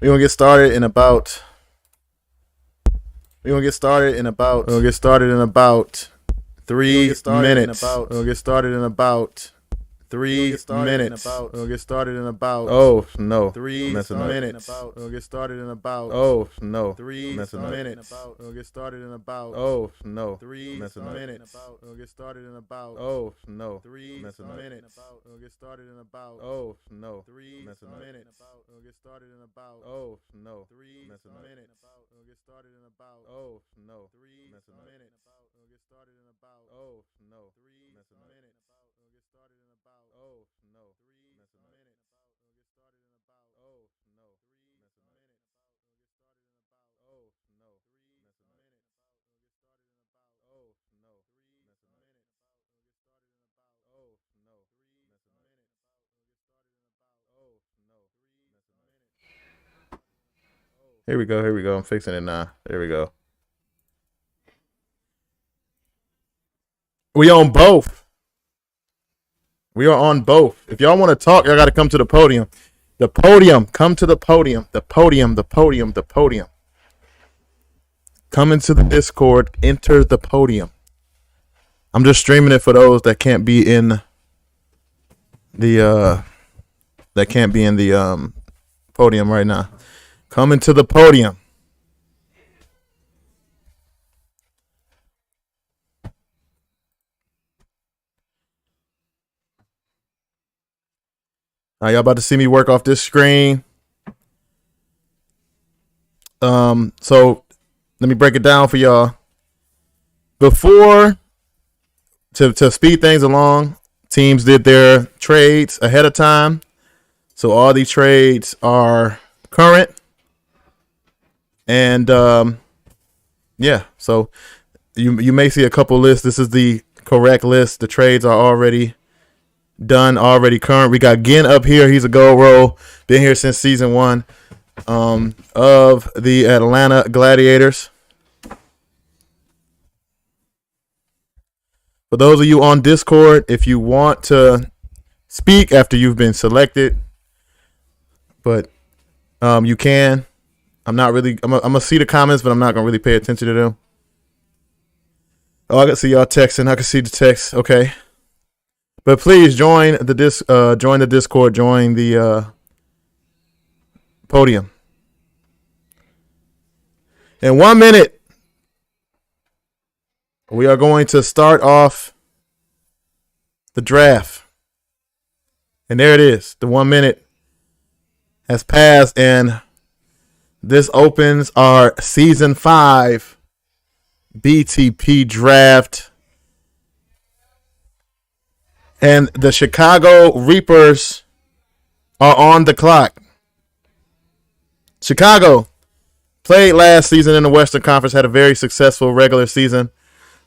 We're gonna get started in about. We're gonna get started in about. We're gonna get started in about 3 minutes. We're gonna get started in about 3 minutes. We'll get started in about. Oh no, 3 minutes. We'll get started in about. Oh no, 3 minutes. We'll get started in about. Oh no, 3 minutes. We'll get started in about. Oh no, 3 minutes. We'll get started in about. Oh no, 3 minutes. We'll get started in about. Oh no, 3 minutes. We'll get started in about. Oh no, 3 minutes. We'll get started in about. Oh no, 3 minutes. We'll get started in about. Oh no, 3 minutes. We'll get started in about. Oh no, 3 minutes. We'll get started in about. Oh no, 3 minutes. We'll get started in about. Oh no, 3 minutes. We'll get started in about. Oh no, 3 minutes. We'll get started in about. Oh no, 3 minutes. Here we go. Here we go. I'm fixing it now. There we go. We on both. We are on both. If y'all want to talk, y'all got to come to the podium. The podium. Come to the podium. The podium. The podium. The podium. Come into the Discord. Enter the podium. I'm just streaming it for those that can't be in the podium right now. Come into the podium. Y'all about to see me work off this screen. So let me break it down for y'all. Before, to speed things along, teams did their trades ahead of time. So all these trades are current. And yeah, so you may see a couple lists. This is the correct list. The trades are already done, already current. We got Ginn up here. He's a gold roll. Been here since season 1 of the Atlanta Gladiators. For those of you on Discord, if you want to speak after you've been selected, but you can. I'm gonna see the comments, but I'm not gonna really pay attention to them. Oh, I can see y'all texting. I can see the text. Okay. But please join the Discord, join the podium. In 1 minute, we are going to start off the draft. And there it is. The 1 minute has passed, and this opens our season 5 BTP draft. And the Chicago Reapers are on the clock. Chicago played last season in the Western Conference, had a very successful regular season.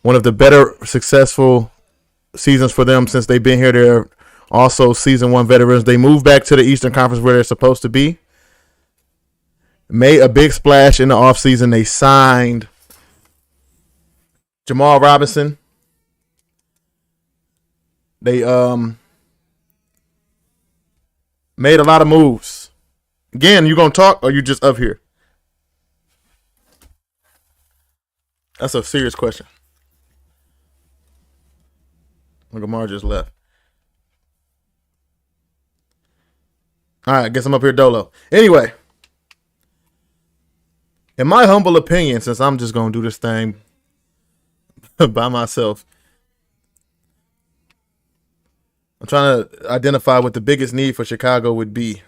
One of the better successful seasons for them since they've been here. They're also season 1 veterans. They moved back to the Eastern Conference where they're supposed to be. Made a big splash in the offseason. They signed Jamal Robinson. They made a lot of moves. Again, you gonna talk or you just up here? That's a serious question. Lamar just left. All right, I guess I'm up here dolo. Anyway, in my humble opinion, since I'm just gonna do this thing by myself, I'm trying to identify what the biggest need for Chicago would be.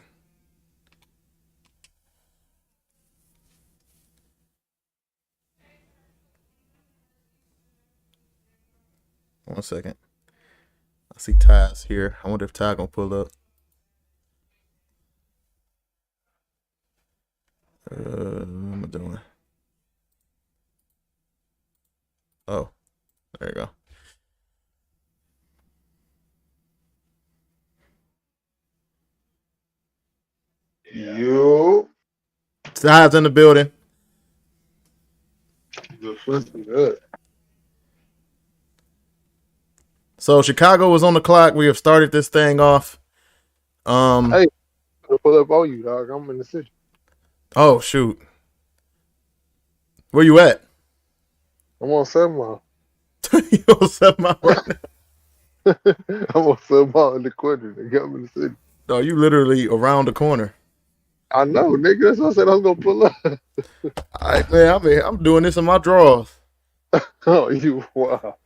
One second. I see Ty's here. I wonder if Ty gonna pull up. What am I doing? Oh, there you go. Yo. Ty's in the building. Good. So Chicago was on the clock. We have started this thing off. Hey, I'll pull up all you, dog. I'm in the city. Oh, shoot. Where you at? I'm on 7 Mile. You on 7 Mile right now? I'm on 7 Mile in the corner. Nigga, I'm in the city. Oh, you literally around the corner. I know, nigga. That's what I said I was gonna pull up. All right, man. I'm doing this in my drawers. Oh, you wow.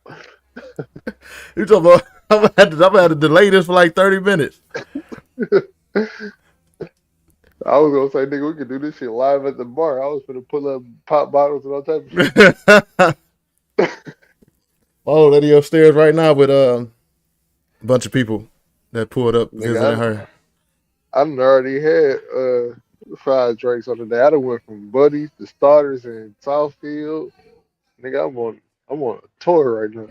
You talking about I'm gonna have to delay this for like 30 minutes. I was gonna say, nigga, we could do this shit live at the bar. I was gonna pull up pop bottles and all type of shit. Oh, lady upstairs right now with a bunch of people that pulled up visiting Nigga, her. I done already had 5 drinks on the day. I done went from Buddies to Starters in Southfield. Nigga, I'm on a tour right now.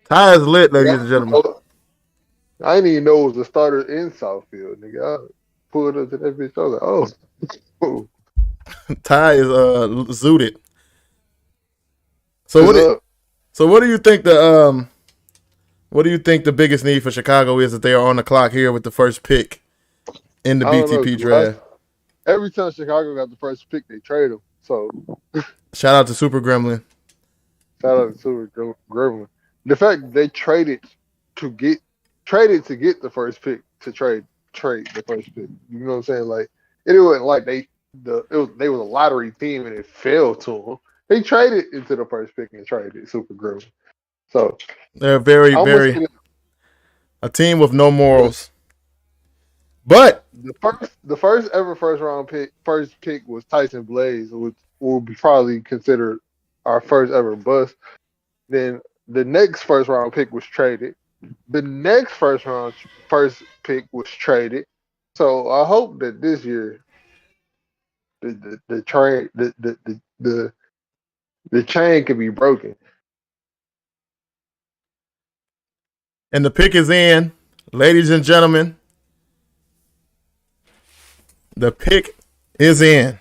Ty is lit, ladies Nigga, and gentlemen. I didn't even know it was a starter in Southfield, nigga. I pulled up to that bitch. I was like, oh, Ty is zooted. what's up? So what do you think the biggest need for Chicago is that they are on the clock here with the first pick in the BTP draft? Every time Chicago got the first pick, they trade him. So shout out to Super Gremlin. shout out to Super Gremlin. The fact they traded to get the first pick to trade the first pick. You know what I'm saying? Like it wasn't like they was a lottery team and it fell to them. They traded into the first pick and traded Super Gremlin. So they're very a team with no morals. But the first ever first pick was Tyson Blaze, which will be probably considered our first ever bust. Then the next first round pick was traded. The next first pick was traded. So I hope that this year the train the chain can be broken. And the pick is in, ladies and gentlemen. The pick is in.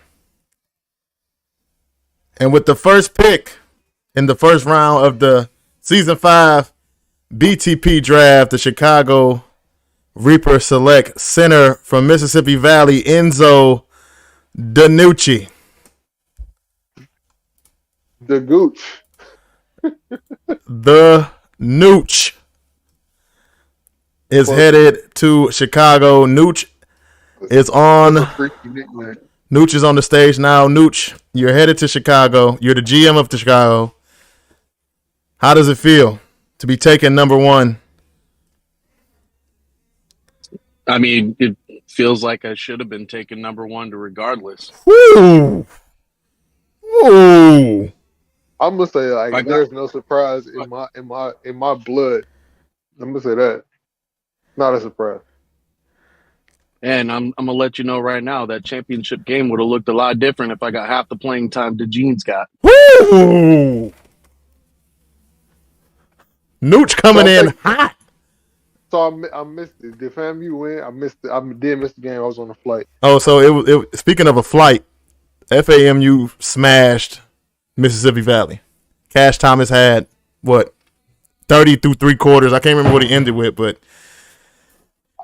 And with the first pick in the first round of the Season 5 BTP draft, the Chicago Reaper select center from Mississippi Valley, Enzo DiNucci. The Gooch. The Nooch is headed to Chicago. Nooch is on. Nooch is on the stage now. Nooch, you're headed to Chicago. You're the GM of the Chicago. How does it feel to be taken number 1? I mean, it feels like I should have been taken number 1 regardless. Woo! Woo! I'm gonna say like there's no surprise in my blood. I'm gonna say that. Not a surprise. And I'm gonna let you know right now that championship game would have looked a lot different if I got half the playing time DeJean's got. Woo! Nooch coming in hot. So I missed it. Did FAMU win? I did miss the game. I was on a flight. Oh, so it was. Speaking of a flight, FAMU smashed Mississippi Valley. Cash Thomas had what 30 through 3 quarters. I can't remember what he ended with, but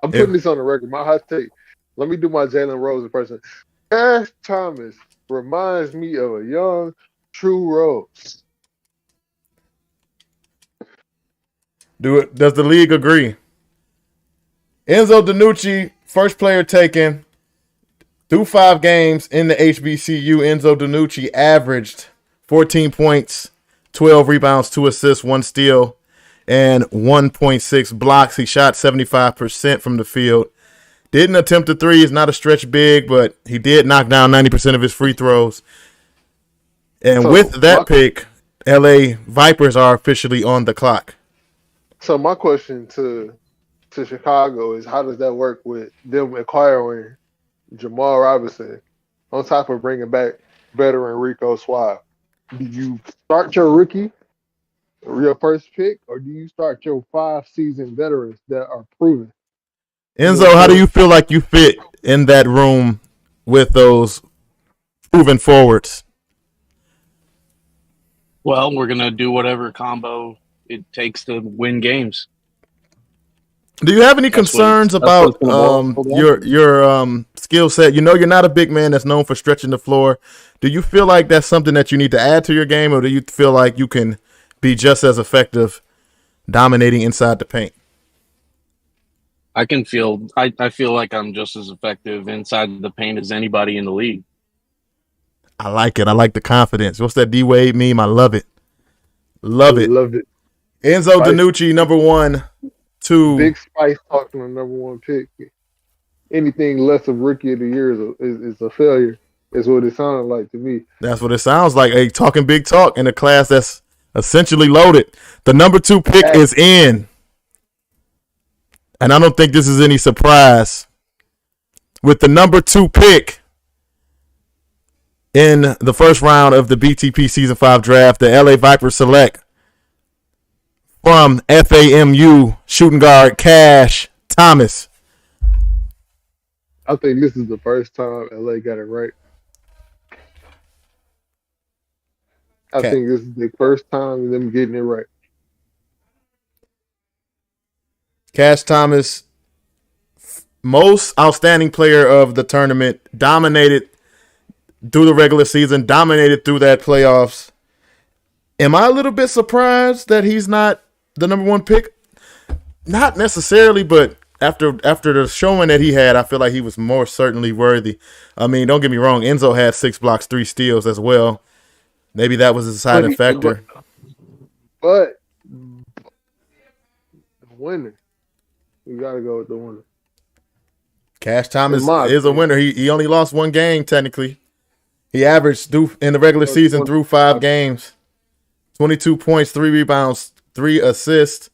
I'm putting this on the record. My hot take. Let me do my Jalen Rose impression. Cash Thomas reminds me of a young True Rose. Does the league agree? Enzo DiNucci, first player taken through 5 games in the HBCU. Enzo DiNucci averaged 14 points, 12 rebounds, 2 assists, 1 steal, and 1.6 blocks. He shot 75% from the field. Didn't attempt a 3. He's not a stretch big, but he did knock down 90% of his free throws. And so with that pick, LA Vipers are officially on the clock. So my question to Chicago is, how does that work with them acquiring Jamal Robinson on top of bringing back veteran Rico Suave? Do you start your rookie, your first pick, or do you start your 5 seasoned veterans that are proven? Enzo, how do you feel like you fit in that room with those proven forwards? Well, we're going to do whatever combo it takes to win games. Do you have any concerns about your skill set. You know you're not a big man that's known for stretching the floor. Do you feel like that's something that you need to add to your game, or do you feel like you can be just as effective dominating inside the paint? I feel like I'm just as effective inside the paint as anybody in the league. I like it. I like the confidence. What's that D-Wade meme? I love it. Love it. Loved it. Enzo DiNucci, number 1, 2. Big Spice talking the number 1 pick. Anything less of Rookie of the Year is a failure, is what it sounded like to me. That's what it sounds like. Hey, talking big talk in a class that's essentially loaded. The number 2 pick is in. And I don't think this is any surprise. With the number 2 pick in the first round of the BTP Season 5 draft, the LA Vipers select from FAMU shooting guard Cash Thomas. I think this is the first time LA got it right. I think this is the first time them getting it right. Cash Thomas, most outstanding player of the tournament, dominated through the regular season, dominated through that playoffs. Am I a little bit surprised that he's not the number 1 pick? Not necessarily, but after the showing that he had, I feel like he was more certainly worthy. I mean, don't get me wrong, Enzo had 6 blocks, 3 steals as well. Maybe that was a deciding factor. But the winner. You got to go with the winner. Cash Thomas is a winner. He only lost 1 game, technically. He averaged in the regular season through 5 games. 22 points, 3 rebounds, 3 assists.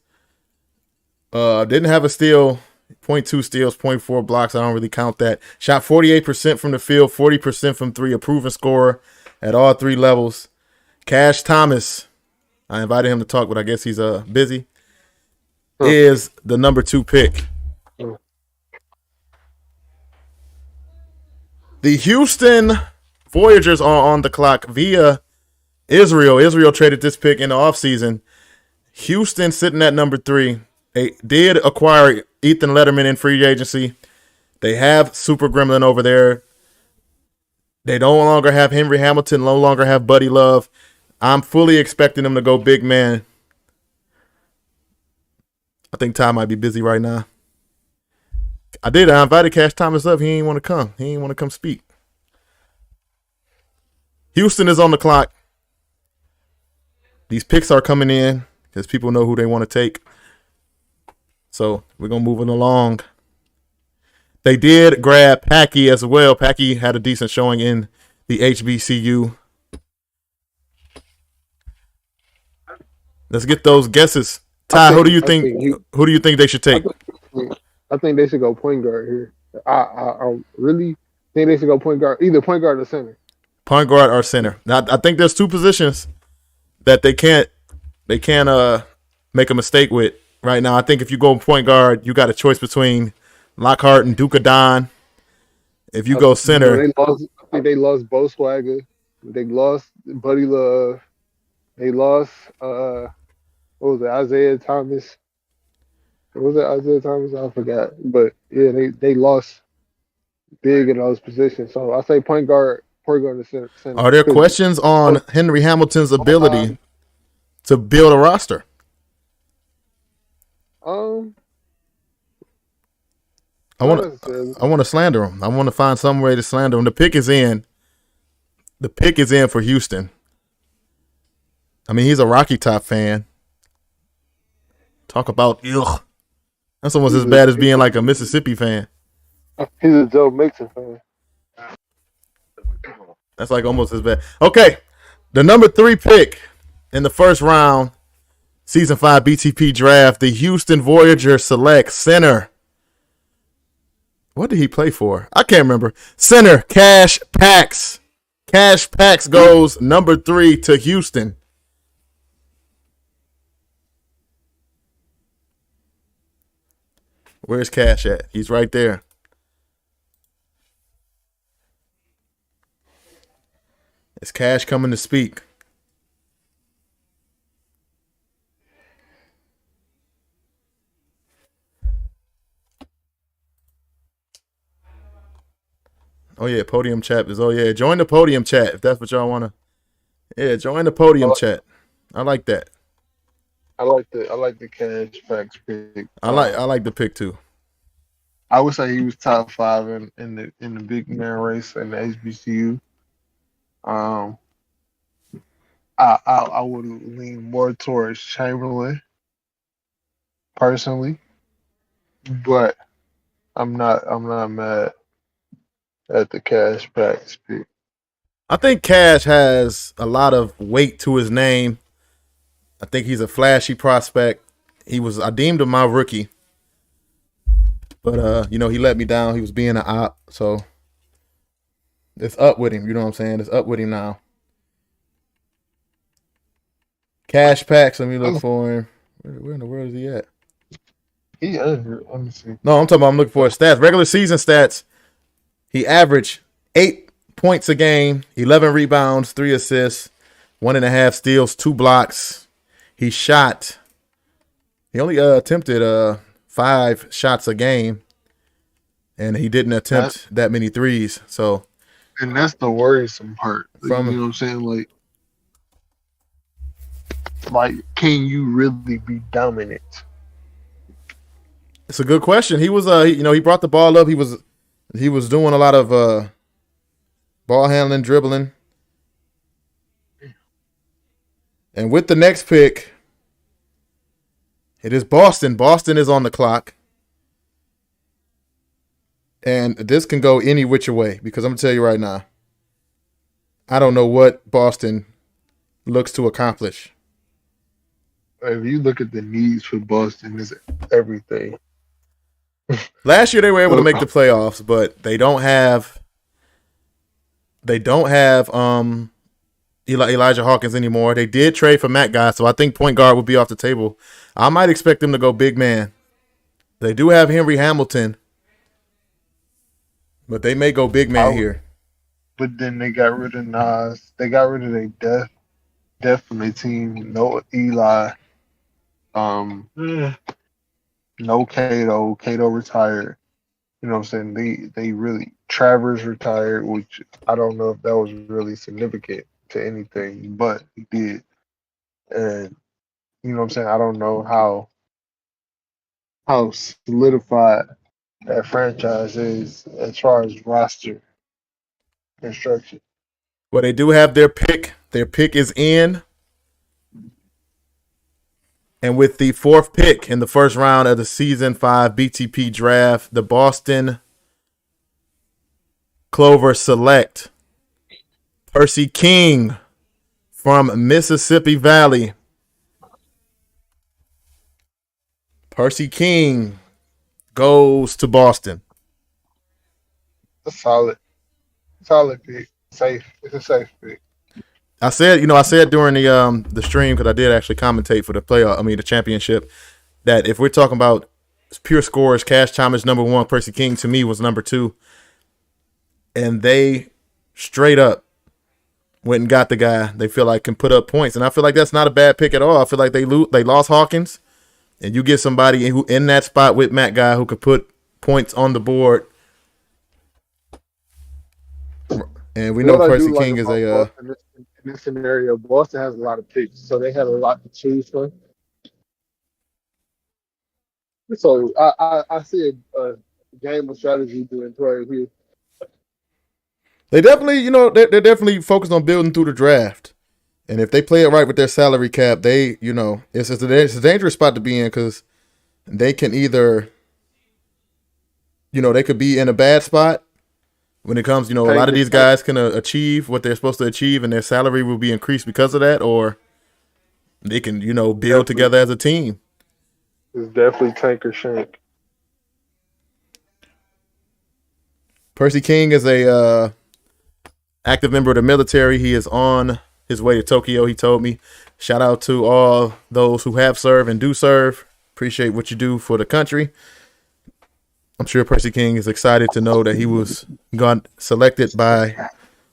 Didn't have a steal. 0.2 steals, 0.4 blocks. I don't really count that. Shot 48% from the field, 40% from 3. A proven scorer at all 3 levels. Cash Thomas, I invited him to talk, but I guess he's busy. Is the number 2 pick. The Houston Voyagers are on the clock via Israel. Israel traded this pick in the offseason. Houston sitting at number 3. They did acquire Ethan Letterman in free agency. They have Super Gremlin over there. They no longer have Henry Hamilton, no longer have Buddy Love. I'm fully expecting them to go big man. I think Ty might be busy right now. I invited Cash Thomas up. He ain't want to come. He ain't want to come speak. Houston is on the clock. These picks are coming in because people know who they want to take. So we're going to move it along. They did grab Packy as well. Packy had a decent showing in the HBCU. Let's get those guesses. Ty, who do you think they should take? I think they should go point guard here. I really think they should go point guard, either point guard or center. Point guard or center. Now, I think there's 2 positions that they can't make a mistake with right now. I think if you go point guard, you got a choice between Lockhart and Duke Don. If you go center, I think they lost Bo Swagger. They lost Buddy Love. They lost what was it, Isaiah Thomas? Was it Isaiah Thomas? I forgot. But yeah, they lost big in those positions. So I say point guard and center. Are there questions on Henry Hamilton's ability to build a roster? I want to slander him. I want to find some way to slander him. The pick is in. The pick is in for Houston. I mean, he's a Rocky Top fan. Talk about ugh. That's almost as bad as being like a Mississippi fan. He's a Joe Mixon fan. That's like almost as bad. Okay, the number 3 pick in the first round, Season 5 BTP draft, the Houston Voyagers select center. What did he play for? I can't remember. Center, Cash Pax. Cash Pax goes number 3 to Houston. Where's Cash at? He's right there. Is Cash coming to speak? Oh yeah, podium chat is. Oh yeah, join the podium chat if that's what y'all wanna. Yeah, join the podium chat. I like that. I like the cash packs pick. I like the pick too. I would say he was top 5 in the big man race in the HBCU. I would lean more towards Chamberlain personally, but I'm not mad at the cash packs pick. I think Cash has a lot of weight to his name. I think he's a flashy prospect. I deemed him my rookie. But he let me down. He was being an op, so it's up with him. You know what I'm saying? It's up with him now. Cash packs. Let me look for him. Where in the world is he at? He here. Let me see. No, I'm looking for his stats. Regular season stats. He averaged 8 points a game, 11 rebounds, 3 assists, 1.5 steals, 2 blocks. He only attempted 5 shots a game, and he didn't attempt that many threes. So, and that's the worrisome part. You know what I'm saying? Like, can you really be dominant? It's a good question. He was, he brought the ball up. He was doing a lot of ball handling, dribbling, and with the next pick, it is Boston. Boston is on the clock, and this can go any which way because I'm gonna tell you right now, I don't know what Boston looks to accomplish. If you look at the needs for Boston, it's everything. Last year they were able to make the playoffs, but they don't have Elijah Hawkins anymore. They did trade for Matt Guy, so I think point guard would be off the table. I might expect them to go big man. They do have Henry Hamilton, but they may go big man here. But then they got rid of Nas. They got rid of their depth from their team. No Eli. No Cato. Cato retired. You know what I'm saying? They really Travers retired, which I don't know if that was really significant to anything, but he did. And you know what I'm saying? I don't know how solidified that franchise is as far as roster construction. Well, they do have their pick. Their pick is in. And with the 4th pick in the first round of the Season 5 BTP draft, the Boston Clover select Percy King from Mississippi Valley. Percy King goes to Boston. A solid pick. Safe. It's a safe pick. I said during the stream, because I did actually commentate for the championship, that if we're talking about pure scores, Cash Thomas number 1, Percy King to me was number 2, and they straight up went and got the guy they feel like can put up points, and I feel like that's not a bad pick at all. I feel like they lost Hawkins, and you get somebody who in that spot with Matt Guy who could put points on the board. And we know Percy King is a. In this scenario, Boston has a lot of picks, so they have a lot to choose from. So I see a game of strategy being played here. They definitely, they're definitely focused on building through the draft, and if they play it right with their salary cap, it's a dangerous spot to be in because they can either, they could be in a bad spot. When it comes, a lot of these guys can achieve what they're supposed to achieve, and their salary will be increased because of that, or they can, build together as a team. It's definitely tank or shank. Percy King is a active member of the military. He is on his way to Tokyo, he told me. Shout out to all those who have served and do serve. Appreciate what you do for the country. I'm sure Percy King is excited to know that he was selected by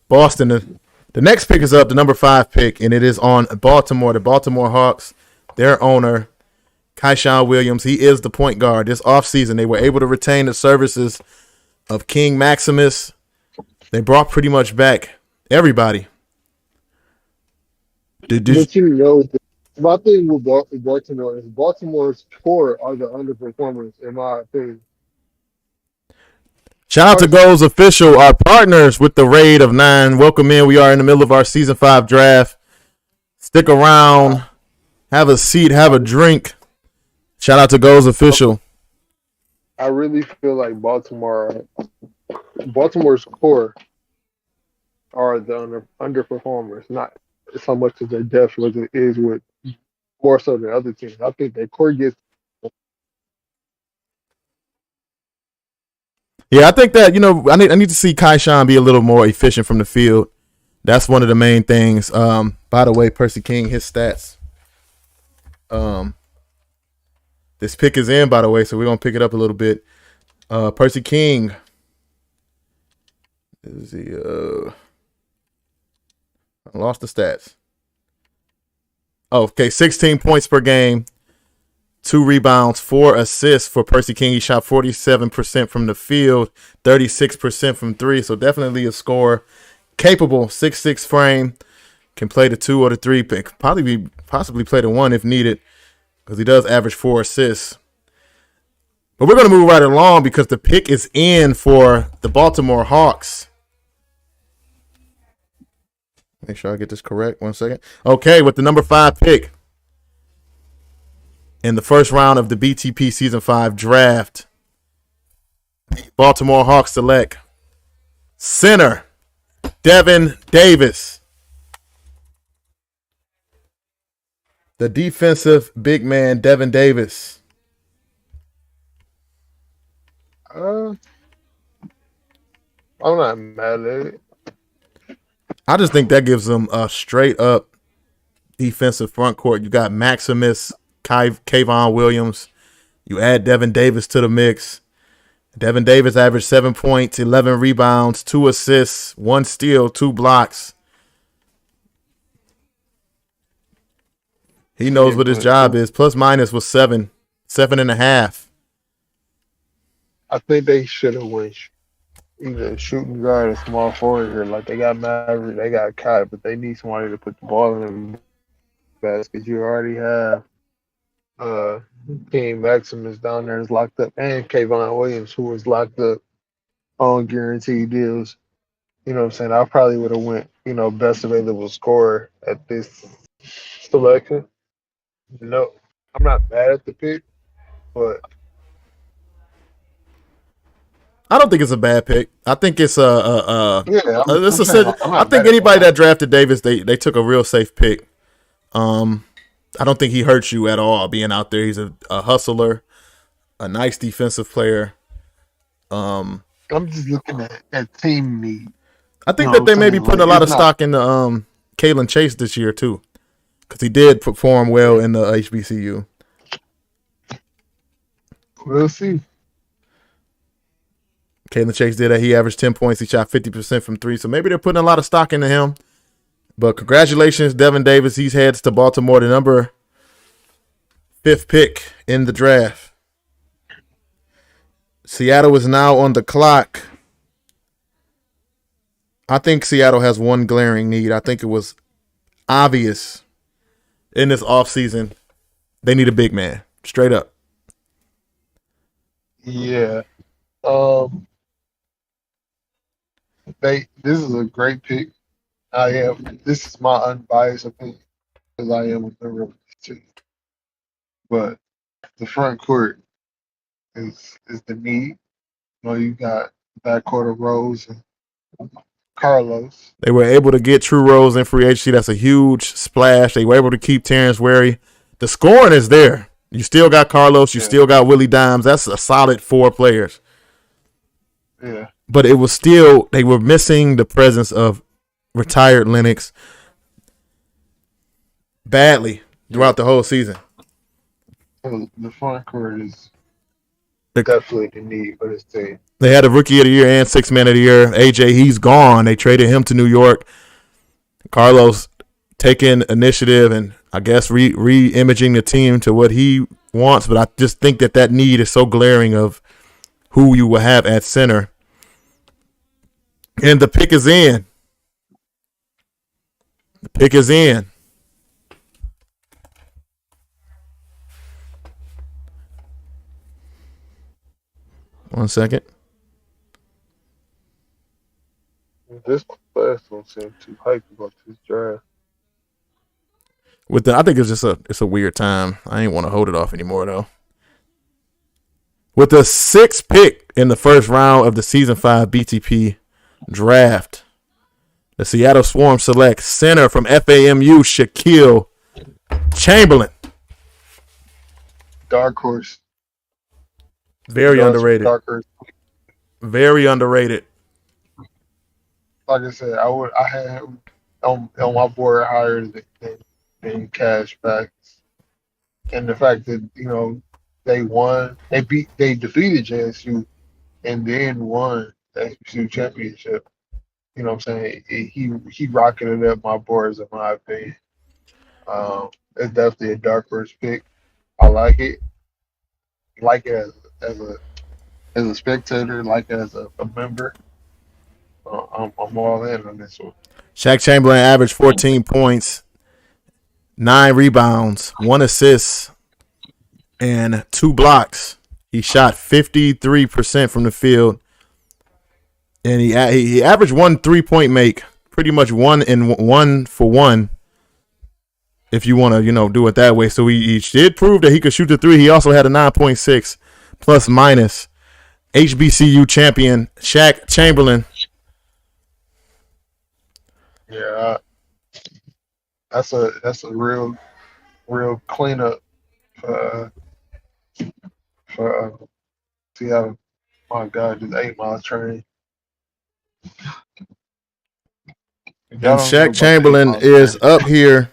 Boston. The next pick is up, the number 5 pick, and it is on Baltimore. The Baltimore Hawks, their owner, Kyshawn Williams, he is the point guard. This offseason, they were able to retain the services of King Maximus, They brought pretty much back everybody. But you know, my thing with Baltimore is Baltimore's core are the underperformers, in my opinion. Shout out to Goals Official, our partners with the Raid of 9. Welcome in. We are in the middle of our Season 5 draft. Stick around. Have a seat. Have a drink. Shout out to Goals Official. I really feel like Baltimore's core are the underperformers, not so much as their depth as it is with more so than other teams. I think their core gets. Yeah, I think that, I need to see Kaishan be a little more efficient from the field. That's one of the main things. By the way, Percy King, his stats. This pick is in, by the way, so we're going to pick it up a little bit. Percy King. Is he, I lost the stats. Oh, okay, 16 points per game, 2 rebounds, 4 assists for Percy King. He shot 47% from the field, 36% from 3, so definitely a scorer. Capable, 6'6" frame, can play the 2 or the 3 pick. Possibly play the 1 if needed, because he does average 4 assists. But we're going to move right along because the pick is in for the Baltimore Hawks. Make sure I get this correct. 1 second. Okay, with the number 5 pick in the first round of the BTP Season 5 draft, Baltimore Hawks select center Devin Davis. The defensive big man, Devin Davis. I'm not mad at it. I just think that gives them a straight up defensive front court. You got Maximus, Kayvon Williams. You add Devin Davis to the mix. Devin Davis averaged 7 points, 11 rebounds, 2 assists, 1 steal, 2 blocks. He knows what his job is. Plus minus was 7.5. I think they should have went either shooting guard or small forward here. Like they got Maverick, they got Kai, but they need somebody to put the ball in the basket. You already have King Maximus down there is locked up, and Kayvon Williams, who was locked up on guaranteed deals. You know what I'm saying? I probably would have went, best available scorer at this selection. No, I'm not mad at the pick, but I don't think it's a bad pick. I think it's I think anybody that drafted Davis, they took a real safe pick. I don't think he hurts you at all being out there. He's a hustler, a nice defensive player. I'm just looking at team need. I think that they may be putting a lot of stock in the Kalen Chase this year too, because he did perform well in the HBCU. We'll see. Kalen Chase did that. He averaged 10 points. He shot 50% from 3. So maybe they're putting a lot of stock into him. But congratulations, Devin Davis. He heads to Baltimore, the number 5th pick in the draft. Seattle is now on the clock. I think Seattle has one glaring need. I think it was obvious in this offseason. They need a big man. Straight up. Yeah. This is a great pick. This is my unbiased opinion because I am a member of this team. But the front court is the need. You got backcourt of Rose and Carlos. They were able to get True Rose in free agency. That's a huge splash. They were able to keep Terrence Wary. The scoring is there. You still got Carlos. You still got Willie Dimes. That's a solid 4 players. Yeah. But it was still, they were missing the presence of retired Lennox badly throughout the whole season. The front court is definitely the need for this team. They had a Rookie of the Year and 6th Man of the Year. AJ, he's gone. They traded him to New York. Carlos taking initiative and I guess re-imaging the team to what he wants. But I just think that need is so glaring of who you will have at center. And the pick is in. The pick is in. One second. This class don't seem too hyped about this draft. I think it's a weird time. I ain't want to hold it off anymore though. With the 6th pick in the first round of the Season 5 BTP draft, the Seattle Swarm selects center from FAMU, Shaquille Chamberlain. Dark horse. Very underrated. Dark horse. Very underrated. Like I said, I had him on my board higher than Cash Backs. And the fact that, they defeated JSU and then won the HBCU championship. You know what I'm saying? He rocketed up my boards, in my opinion. It's definitely a dark horse pick. I like it. Like it as a spectator, like it as a member. I'm all in on this one. Shaq Chamberlain averaged 14 points, 9 rebounds, 1 assist, and 2 blocks. He shot 53% from the field, and he averaged 1 3-point make, pretty much 1 for 1. If you want to, do it that way. So he did prove that he could shoot the 3. He also had a 9.6 plus minus. HBCU champion Shaq Chamberlain. Yeah, that's a real cleanup for Seattle. My God, this 8 Mile train. And Shaq Chamberlain is up here.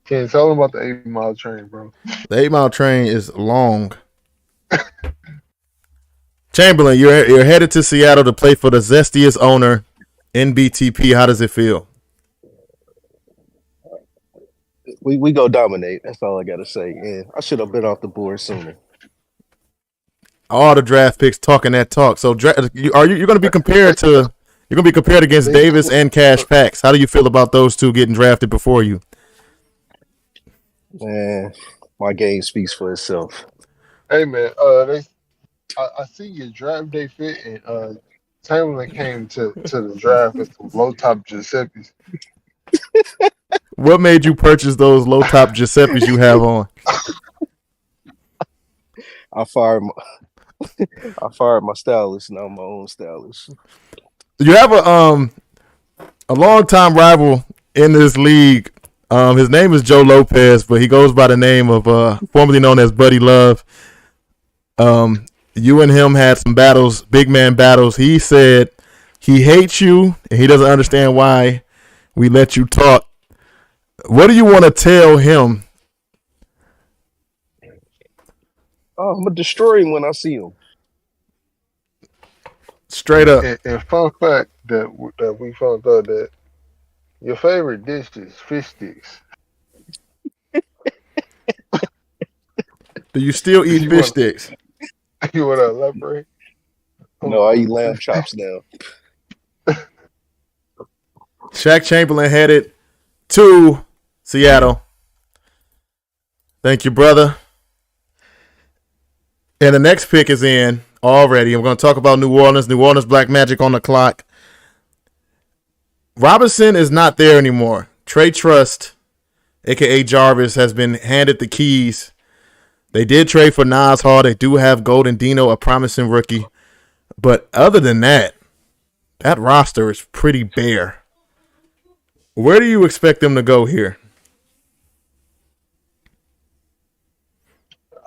Can't tell them about the 8 Mile train, bro. The 8 Mile train is long. Chamberlain, you're headed to Seattle to play for the zestiest owner in BTP. How does it feel? We go dominate. That's all I gotta say. Yeah, I should have been off the board sooner. All the draft picks talking that talk. So you're going to be compared to against Davis and Cash Packs. How do you feel about those two getting drafted before you? Man, my game speaks for itself. Hey man, I see your draft day fit, and Chamberlain came to the draft with some low top Giuseppe's. What made you purchase those low top Giuseppe's you have on? I fired my stylist. Now I'm my own stylist. You have a longtime rival in this league. His name is Joe Lopez, but he goes by the name of formerly known as Buddy Love. You and him had some battles, big man battles. He said he hates you and he doesn't understand why we let you talk. What do you want to tell him? Oh, I'm gonna destroy him when I see him. Straight up. And fun fact that we found out that your favorite dish is fish sticks. Do you still eat fish sticks? You want to elaborate? No, I eat lamb chops now. Shaq Chamberlain headed to Seattle. Thank you, brother. And the next pick is in already. I'm going to talk about New Orleans. New Orleans Black Magic on the clock. Robinson is not there anymore. Trey Trust, a.k.a. Jarvis, has been handed the keys. They did trade for Nas Hall. They do have Golden Dino, a promising rookie. But other than that roster is pretty bare. Where do you expect them to go here?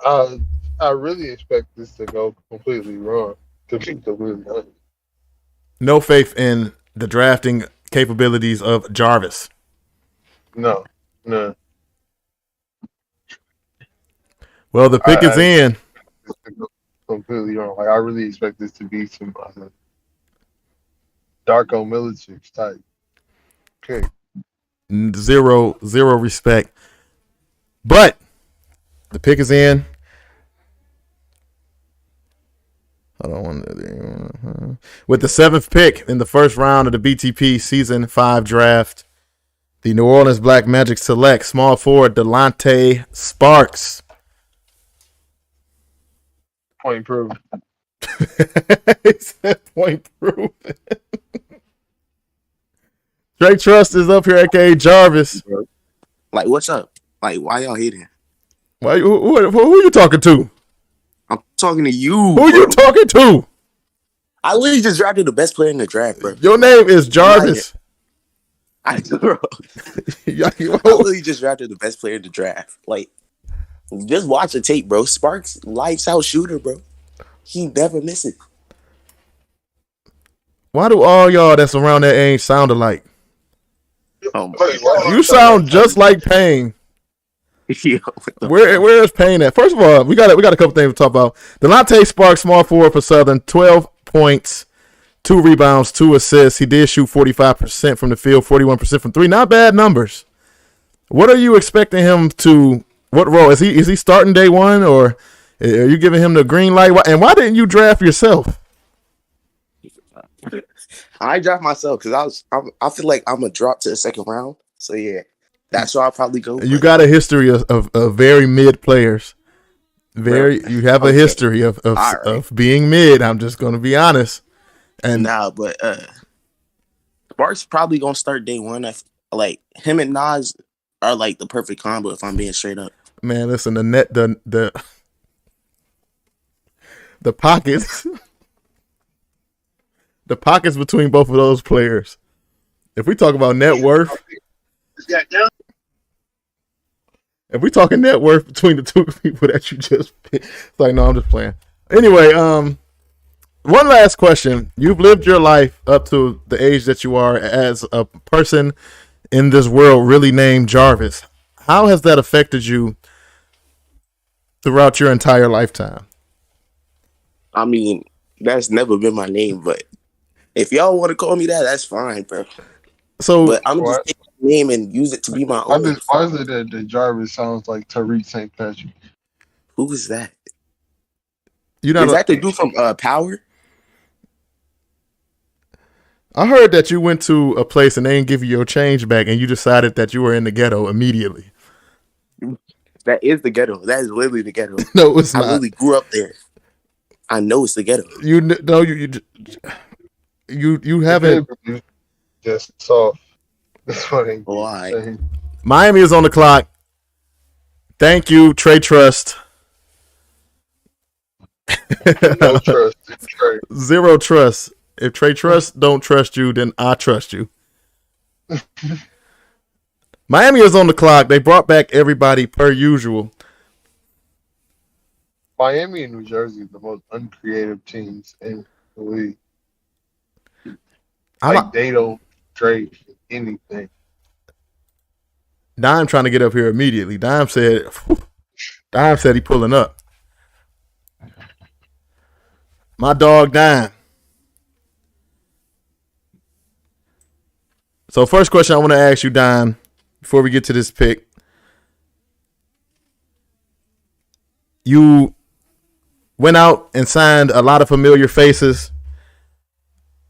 I really expect this to go completely wrong, to be completely honest. No faith in the drafting capabilities of Jarvis. No. Well, the pick is in. Completely wrong. Like, I really expect this to be some Darko Milicic type pick. Zero respect. But the pick is in. I don't want to. With the 7th pick in the first round of the BTP Season 5 draft, the New Orleans Black Magic select small forward Delonte Sparks. Point proven. He said point proven. Trey Trust is up here, aka Jarvis. Like, what's up? Like, why y'all hating? Who are you talking to? I'm talking to you. Who are you talking to? I literally just drafted the best player in the draft, bro. Your name is Jarvis. Bro. I literally just drafted the best player in the draft. Like, just watch the tape, bro. Sparks, lights out shooter, bro. He never misses. Why do all y'all that's around that age sound alike? You sound just like Payne. Where is Payne at? First of all, we got a couple things to talk about. Delonte Sparks, small forward for Southern, 12 points, 2 rebounds, 2 assists. He did shoot 45% from the field, 41% from 3. Not bad numbers. What are you expecting him to? What role is he starting day one, or are you giving him the green light? And why didn't you draft yourself? I draft myself because I feel like I'm gonna drop to the second round. So yeah, that's where I'll probably go. You got a history of very mid players. You have a history of being mid. I'm just gonna be honest. And but Sparks probably gonna start day one. Like him and Nas are like the perfect combo. If I'm being straight up, man, listen, the pockets. The pockets between both of those players. If we talk about net worth, if we talking net worth between the two people that you just picked, it's like, no, I'm just playing. Anyway, one last question. You've lived your life up to the age that you are as a person in this world really named Jarvis. How has that affected you throughout your entire lifetime? I mean, that's never been my name, but if y'all want to call me that, that's fine, bro. But I'm just taking my name and use it to be my own. Why is it that Jarvis sounds like Tariq St. Patrick? Who is that? Is that the dude from Power? I heard that you went to a place and they didn't give you your change back, and you decided that you were in the ghetto immediately. That is the ghetto. That is literally the ghetto. No, it's not. I literally grew up there. I know it's the ghetto. You haven't. Just soft. That's funny. Why? Miami is on the clock. Thank you, Trey Trust. No trust. Trey. Zero trust. If Trey Trust don't trust you, then I trust you. Miami is on the clock. They brought back everybody per usual. Miami and New Jersey are the most uncreative teams in the league. They don't trade anything. Dime trying to get up here immediately. Dime said he pulling up. My dog Dime. So first question I want to ask you, Dime, before we get to this pick. You went out and signed a lot of familiar faces.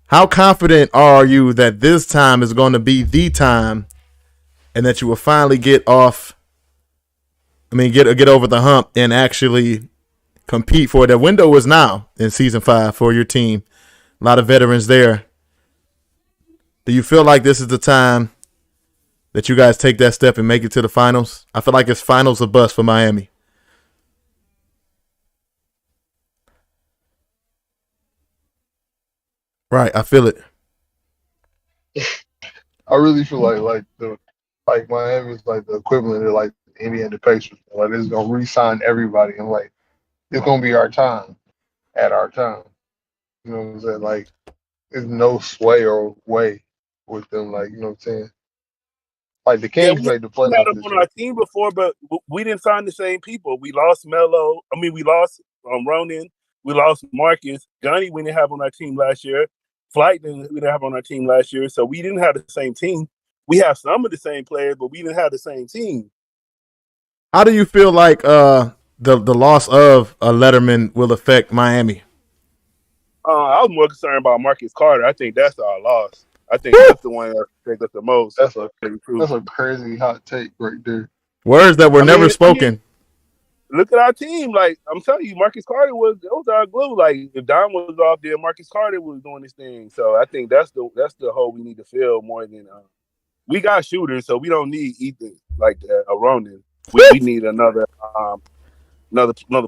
How confident are you that this time is going to be the time and that you will finally get over the hump and actually compete for it? The window is now in season 5 for your team. A lot of veterans there. Do you feel like this is the time that you guys take that step and make it to the finals? I feel like it's finals or bust for Miami. Right, I feel it. I really feel like Miami is like the equivalent of like the Indiana Pacers. Like it's gonna re-sign everybody and like it's gonna be our time at our time. You know what I'm saying? Like there's no sway or way with them. Like you know what I'm saying? Like the Kings made the playoffs. We had them on our team before, but we didn't sign the same people. We lost Melo. We lost Ronan. We lost Marcus. Gunny we didn't have on our team last year. Flight we didn't have on our team last year, so we didn't have the same team. We have some of the same players, but we didn't have the same team. How do you feel like the loss of a Letterman will affect Miami? I was more concerned about Marcus Carter. I think that's our loss. I think that's the one that affects us the most. That's a crazy hot take right there. Words that were never spoken. Look at our team. Like, I'm telling you, Marcus Carter was our glue. Like, if Dom was off there, Marcus Carter was doing his thing. So I think that's the hole we need to fill more than we got shooters, so we don't need Ethan like that, a Ronan. We need another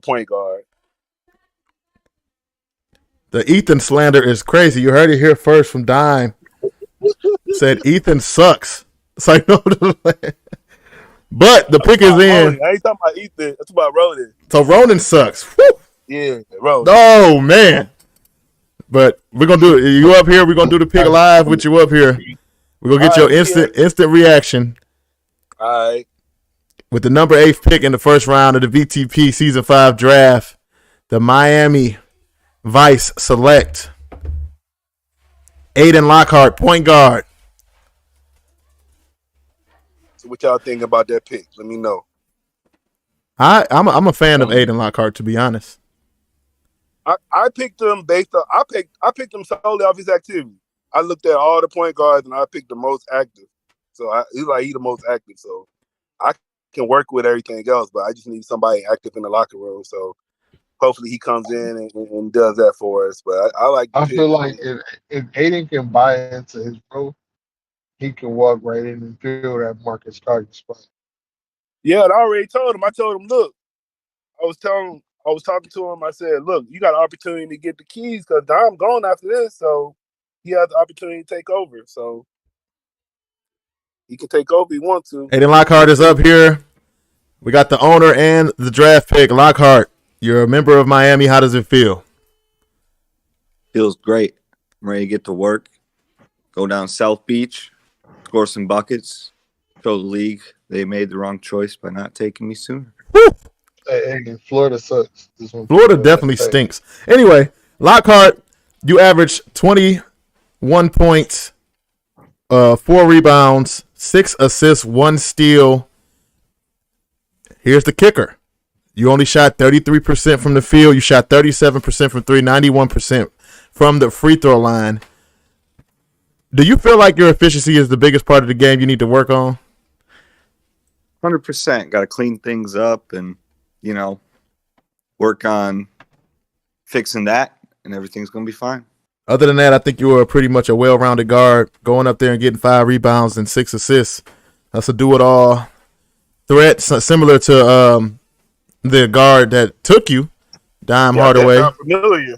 point guard. The Ethan slander is crazy. You heard it here first from Dime. Said Ethan sucks. It's like, no. But the pick is in. I ain't talking about Ethan. That's about Ronan. So Ronan sucks. Woo! Yeah, Ronan. Oh, man. But we're going to do it. You up here. We're going to do the pick live with you up here. We're going to get your instant reaction. All right. With the number 8 pick in the first round of the VTP Season 5 draft, the Miami Vice select Aiden Lockhart, point guard. So what y'all think about that pick? Let me know. I'm a fan of Aiden Lockhart, to be honest. I picked him based on I picked him solely off his activity. I looked at all the point guards and I picked the most active. So he's the most active. So I can work with everything else, but I just need somebody active in the locker room. So hopefully he comes in and does that for us. But I like. I feel like if Aiden can buy into his role, he can walk right in and fill that Marcus Carter spot. Yeah, and I already told him. I told him, look, I was talking to him. I said, look, you got an opportunity to get the keys because Dom's gone after this, so he has the opportunity to take over. So he can take over if he wants to. Aiden Lockhart is up here. We got the owner and the draft pick. Lockhart, you're a member of Miami. How does it feel? Feels great. I'm ready to get to work. Go down South Beach, score some buckets, show the league they made the wrong choice by not taking me sooner. Woo! Hey, Florida sucks. Florida definitely stinks. Anyway, Lockhart, you averaged 21 points, 4 rebounds, 6 assists, 1 steal. Here's the kicker. You only shot 33% from the field. You shot 37% from 3, 91% from the free throw line. Do you feel like your efficiency is the biggest part of the game you need to work on? 100%. Got to clean things up and, work on fixing that, and everything's going to be fine. Other than that, I think you were pretty much a well-rounded guard, going up there and getting 5 rebounds and 6 assists. That's a do-it-all threat, similar to the guard that took you, Dime Hardaway. I'm familiar.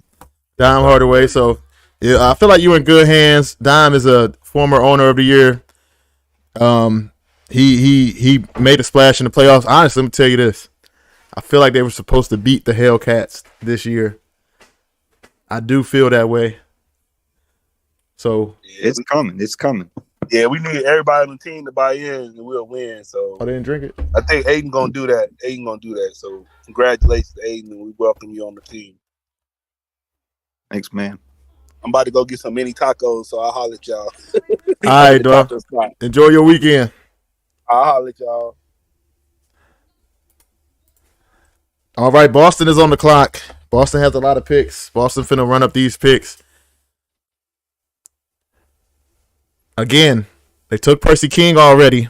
Dime Hardaway. So, yeah, I feel like you're in good hands. Dime is a former owner of the year. He made a splash in the playoffs. Honestly, let me tell you this. I feel like they were supposed to beat the Hellcats this year. I do feel that way. So it's coming. It's coming. Yeah, we need everybody on the team to buy in and we'll win. So I didn't drink it. I think Aiden gonna do that. So congratulations, Aiden, and we welcome you on the team. Thanks, man. I'm about to go get some mini tacos, so I'll holler at y'all. All right, dog. Enjoy your weekend. I'll holler at y'all. All right, Boston is on the clock. Boston has a lot of picks. Boston finna run up these picks. Again, they took Percy King already.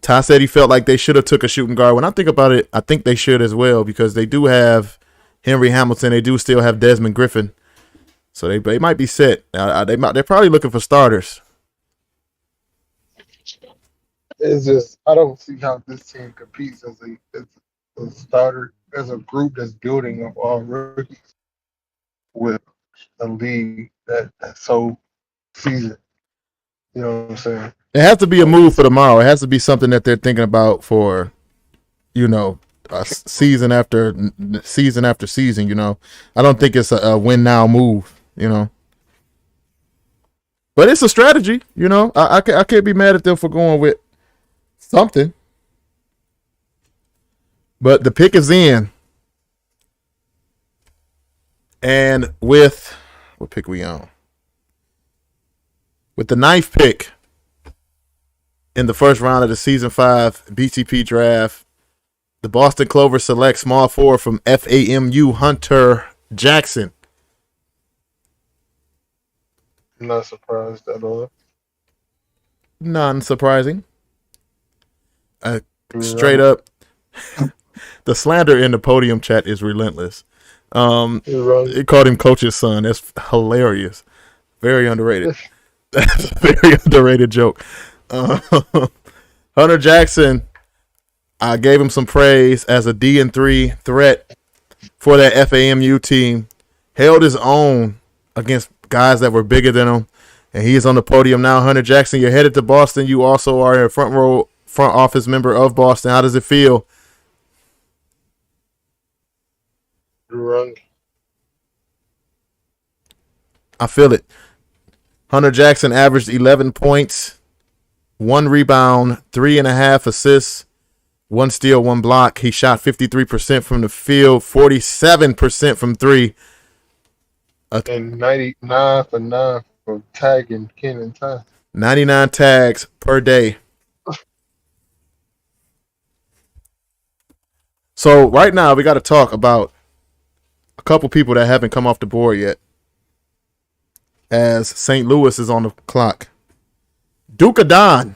Ty said he felt like they should have took a shooting guard. When I think about it, I think they should as well because they do have Henry Hamilton. They do still have Desmond Griffin. So they might be set. They're probably looking for starters. It's just I don't see how this team competes as a starter, as a group that's building of all rookies with a league that's so seasoned. You know what I'm saying? It has to be a move for tomorrow. It has to be something that they're thinking about for, season after season. I don't think it's a win now move. But it's a strategy. I can't be mad at them for going with something. But the pick is in. And what pick we on? With the 9th pick in the first round of the Season 5 BTP draft, the Boston Clover select small forward from FAMU Hunter Jackson. I'm not surprised at all. Non-surprising. Straight You're up, the slander in the podium chat is relentless. wrong. It called him Coach's son. That's hilarious. Very underrated. That's a very underrated joke. Hunter Jackson, I gave him some praise as a D3 threat for that FAMU team. Held his own against guys that were bigger than him, and he is on the podium now. Hunter Jackson, you're headed to Boston. You also are a front office member of Boston. How does it feel? You're wrong. I feel it. Hunter Jackson averaged 11 points, 1 rebound, 3.5 assists, 1 steal, 1 block. He shot 53% from the field, 47% from 3. And 99 for 9 for tagging Ken and Ty. 99 tags per day. So right now we got to talk about a couple people that haven't come off the board yet, as St. Louis is on the clock. Duke Don.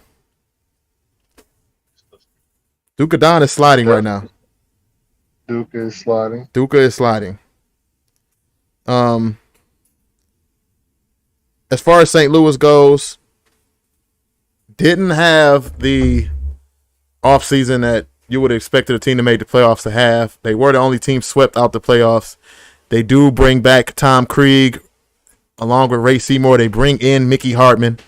Duke Don is sliding right now. Duke is sliding. Duke is sliding. As far as St. Louis goes, didn't have the offseason that you would have expected a team to make the playoffs to have. They were the only team swept out the playoffs. They do bring back Tom Krieg along with Ray Seymour. They bring in Mickey Hartman.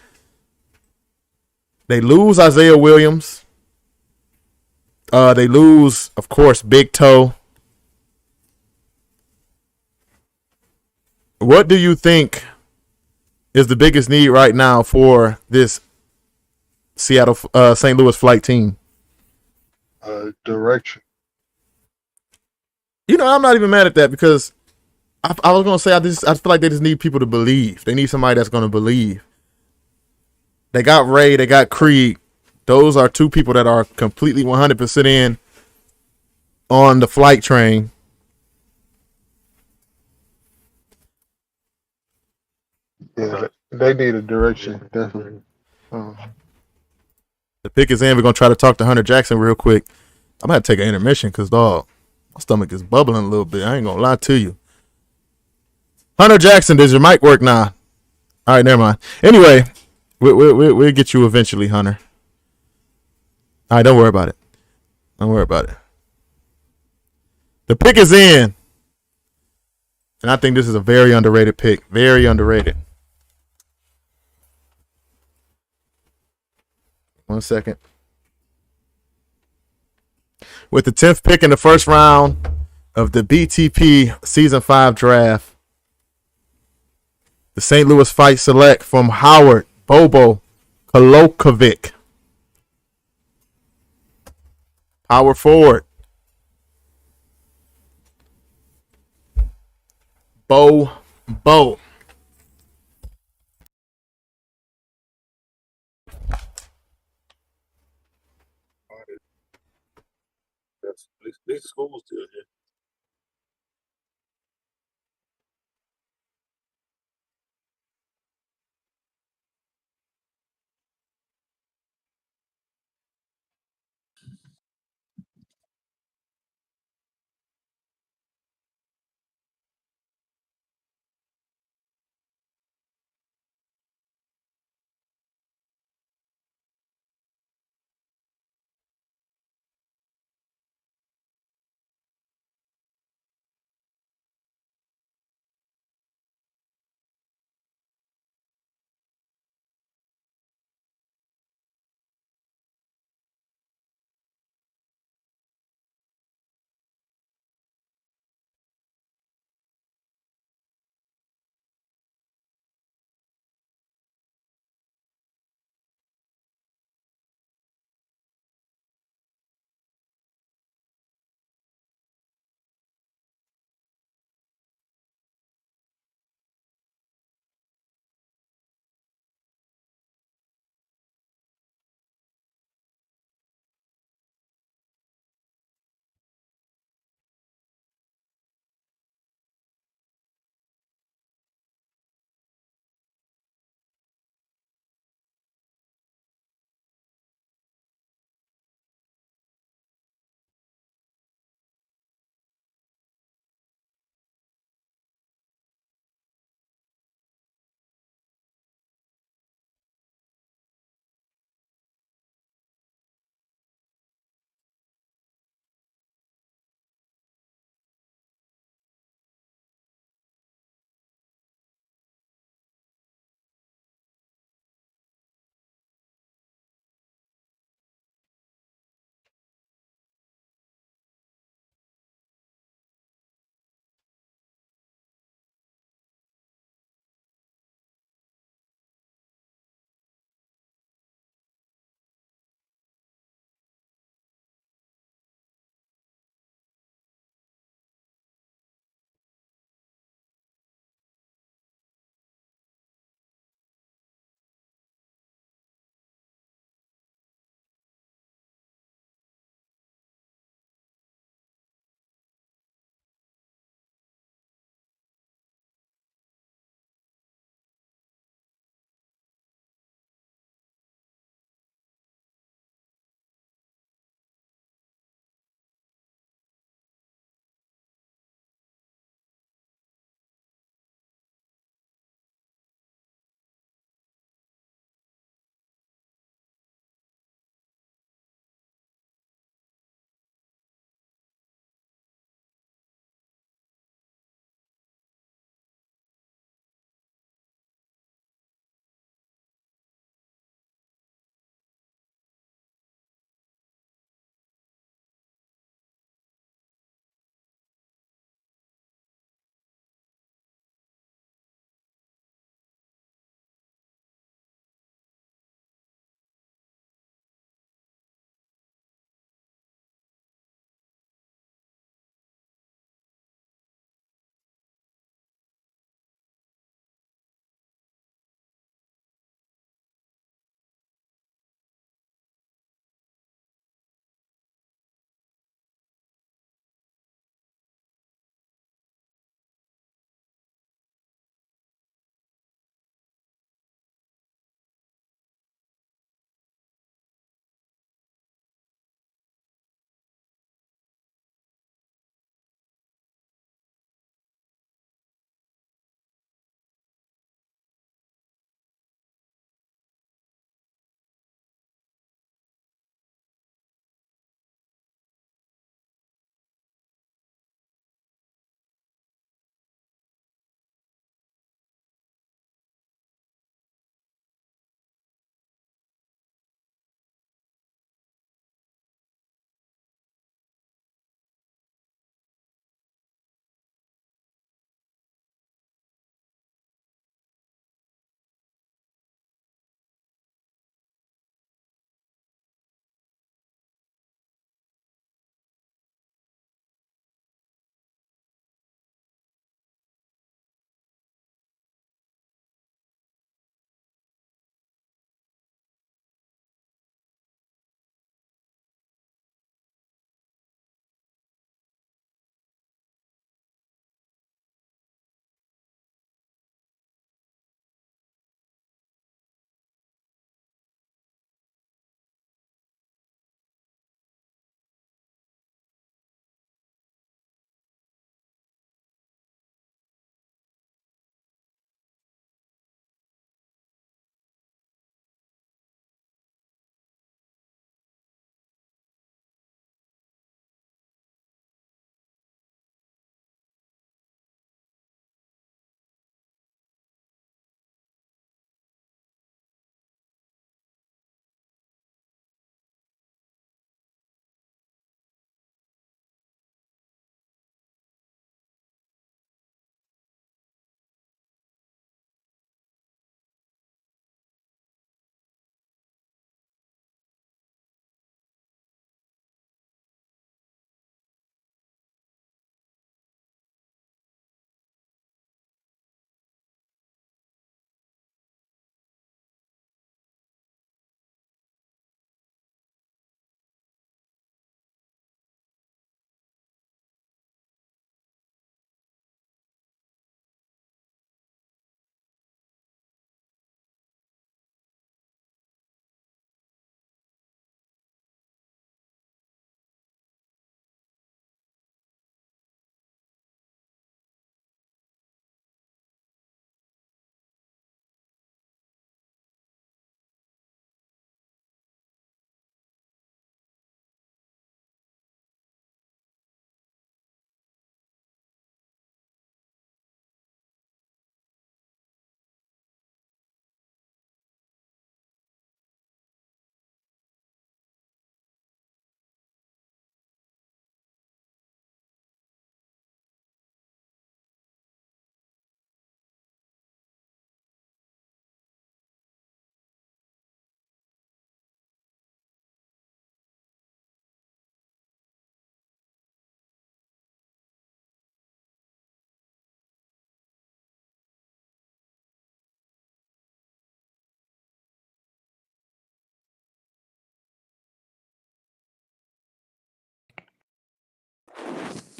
They lose Isaiah Williams. They lose, of course, Big Toe. What do you think is the biggest need right now for this St. Louis flight team? Direction. You know, I'm not even mad at that because I was gonna say I feel like they just need people to believe. They need somebody that's gonna believe. They got Ray, they got Krieg. Those are two people that are completely 100% in on the flight train. Yeah, they need a direction, definitely. The pick is in. We're gonna try to talk to Hunter Jackson real quick. I'm gonna have to take an intermission because dog, my stomach is bubbling a little bit. I ain't gonna lie to you. Hunter Jackson, does your mic work now? All right, never mind. Anyway, we'll get you eventually, Hunter. All right, don't worry about it. Don't worry about it. The pick is in. And I think this is a very underrated pick. Very underrated. 1 second. With the 10th pick in the first round of the BTP Season 5 draft, the St. Louis Fight select from Howard Bobo Kolokovic. Power forward. Bo. These schools still here.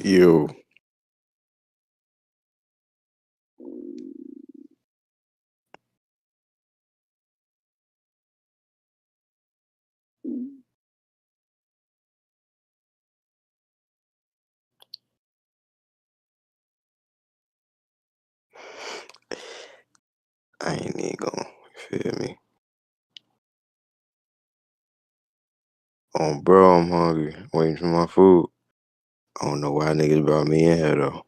You. I ain't even gonna feel me. Oh, bro, I'm hungry. Waiting for my food. I don't know why niggas brought me in here though.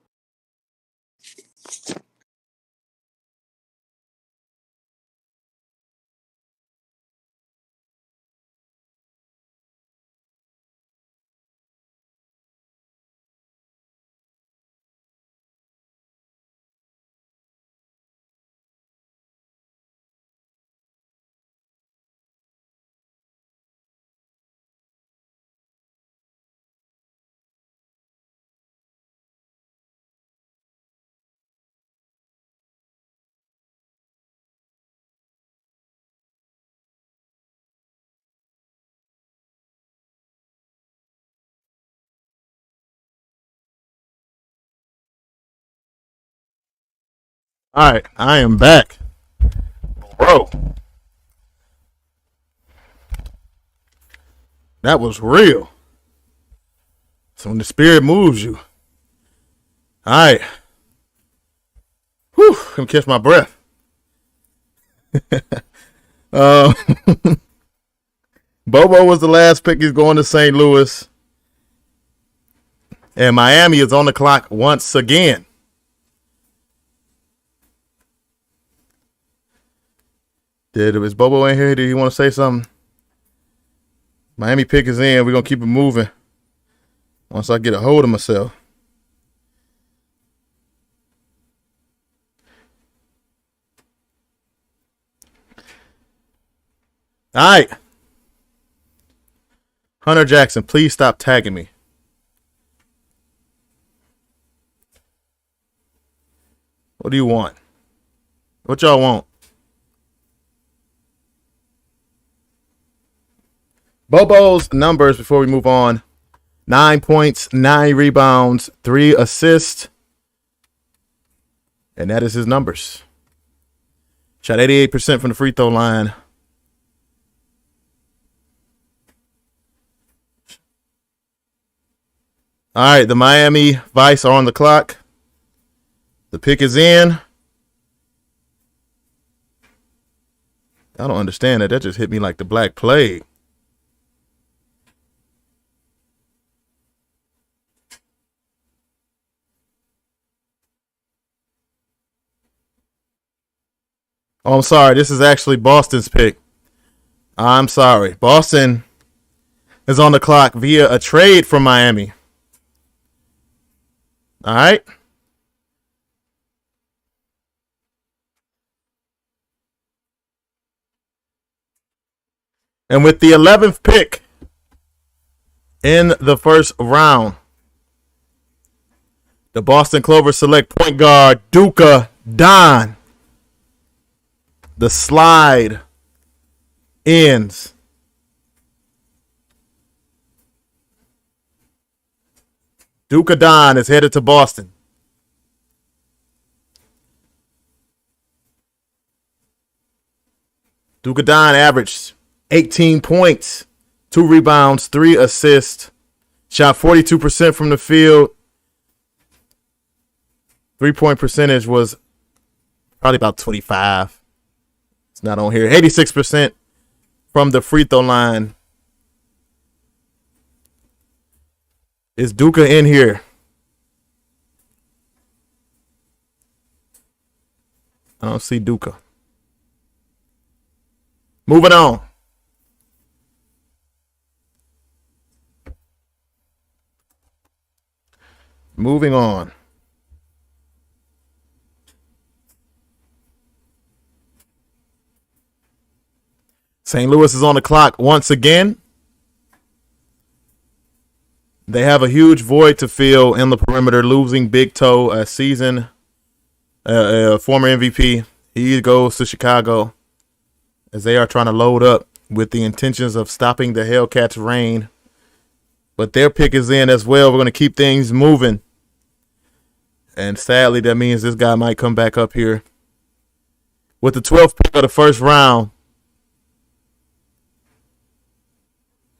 All right, I am back, bro. That was real. So when the spirit moves you, all right. Whew, let me catch my breath. Bobo was the last pick. He's going to St. Louis. And Miami is on the clock once again. Is Bobo in here? Do you want to say something? Miami pick is in. We're going to keep it moving once I get a hold of myself. All right. Hunter Jackson, please stop tagging me. What do you want? What y'all want? Bobo's numbers before we move on. 9 points, 9 rebounds, 3 assists. And that is his numbers. Shot 88% from the free throw line. All right, the Miami Vice are on the clock. The pick is in. I don't understand that. That just hit me like the Black Plague. Oh, I'm sorry. This is actually Boston's pick. I'm sorry. Boston is on the clock via a trade from Miami. All right. And with the 11th pick in the first round, the Boston Clovers select point guard Duka Don. The slide ends. Duka Don is headed to Boston. Duka Don averaged 18 points, 2 rebounds, 3 assists, shot 42% from the field. 3-point percentage was probably about 25. It's not on here. 86% from the free throw line. Is Duka in here? I don't see Duka. Moving on. Moving on. St. Louis is on the clock once again. They have a huge void to fill in the perimeter, losing Big Toe, a former MVP. He goes to Chicago as they are trying to load up with the intentions of stopping the Hellcats' reign but their pick is in as well. We're going to keep things moving. And sadly, that means this guy might come back up here. With the 12th pick of the first round,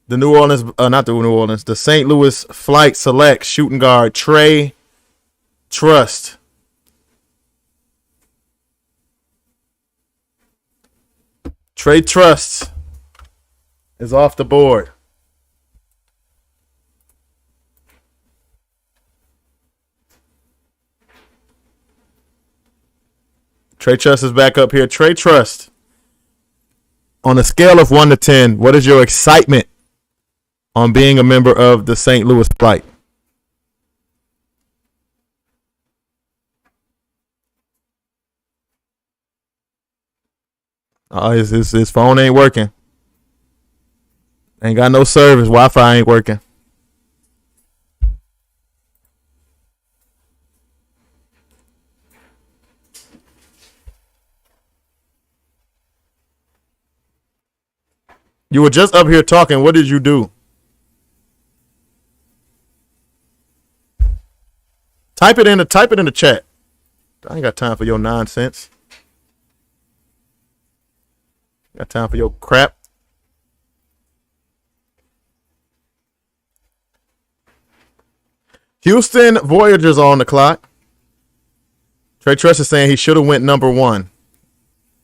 the St. Louis Flight selects shooting guard Trey Trust. Trey Trust is off the board. Trey Trust is back up here. Trey Trust, on a scale of 1 to 10, what is your excitement on being a member of the St. Louis Flight? His phone ain't working. Ain't got no service. Wi-Fi ain't working. You were just up here talking. What did you do? Type it in the chat. I ain't got time for your nonsense. Got time for your crap. Houston Voyagers on the clock. Trey Trust is saying he should have went number 1.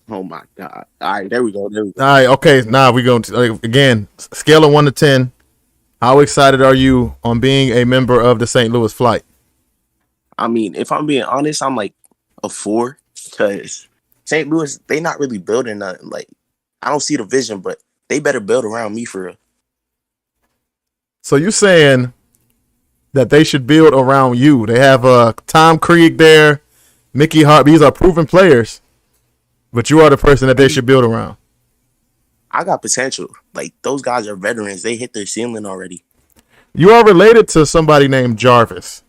Oh my God! All right, there we go. All right, okay. Now we go to, again, scale of 1 to 10. How excited are you on being a member of the St. Louis Flight? I mean, if I'm being honest, I'm like a 4 because St. Louis, they not really building nothing. Like, I don't see the vision, but they better build around me for real. So you saying that they should build around you? They have Tom Krieg there, Mickey Hart. These are proven players, but you are the person that they should build around. I got potential. Like, those guys are veterans. They hit their ceiling already. You are related to somebody named Jarvis,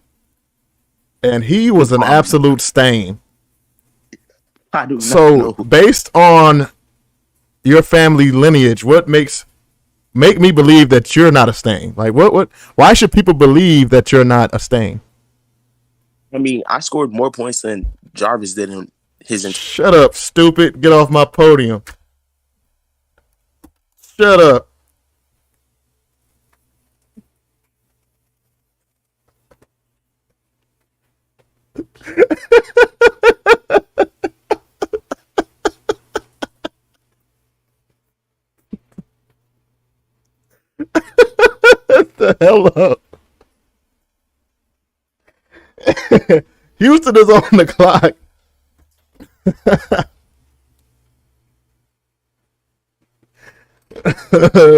and he was an absolute stain. I do not know. Based on your family lineage, what make me believe that you're not a stain? Like, what? Why should people believe that you're not a stain? I mean, I scored more points than Jarvis did in his. Shut up, stupid! Get off my podium. Shut up. What the hell up? Houston is on the clock.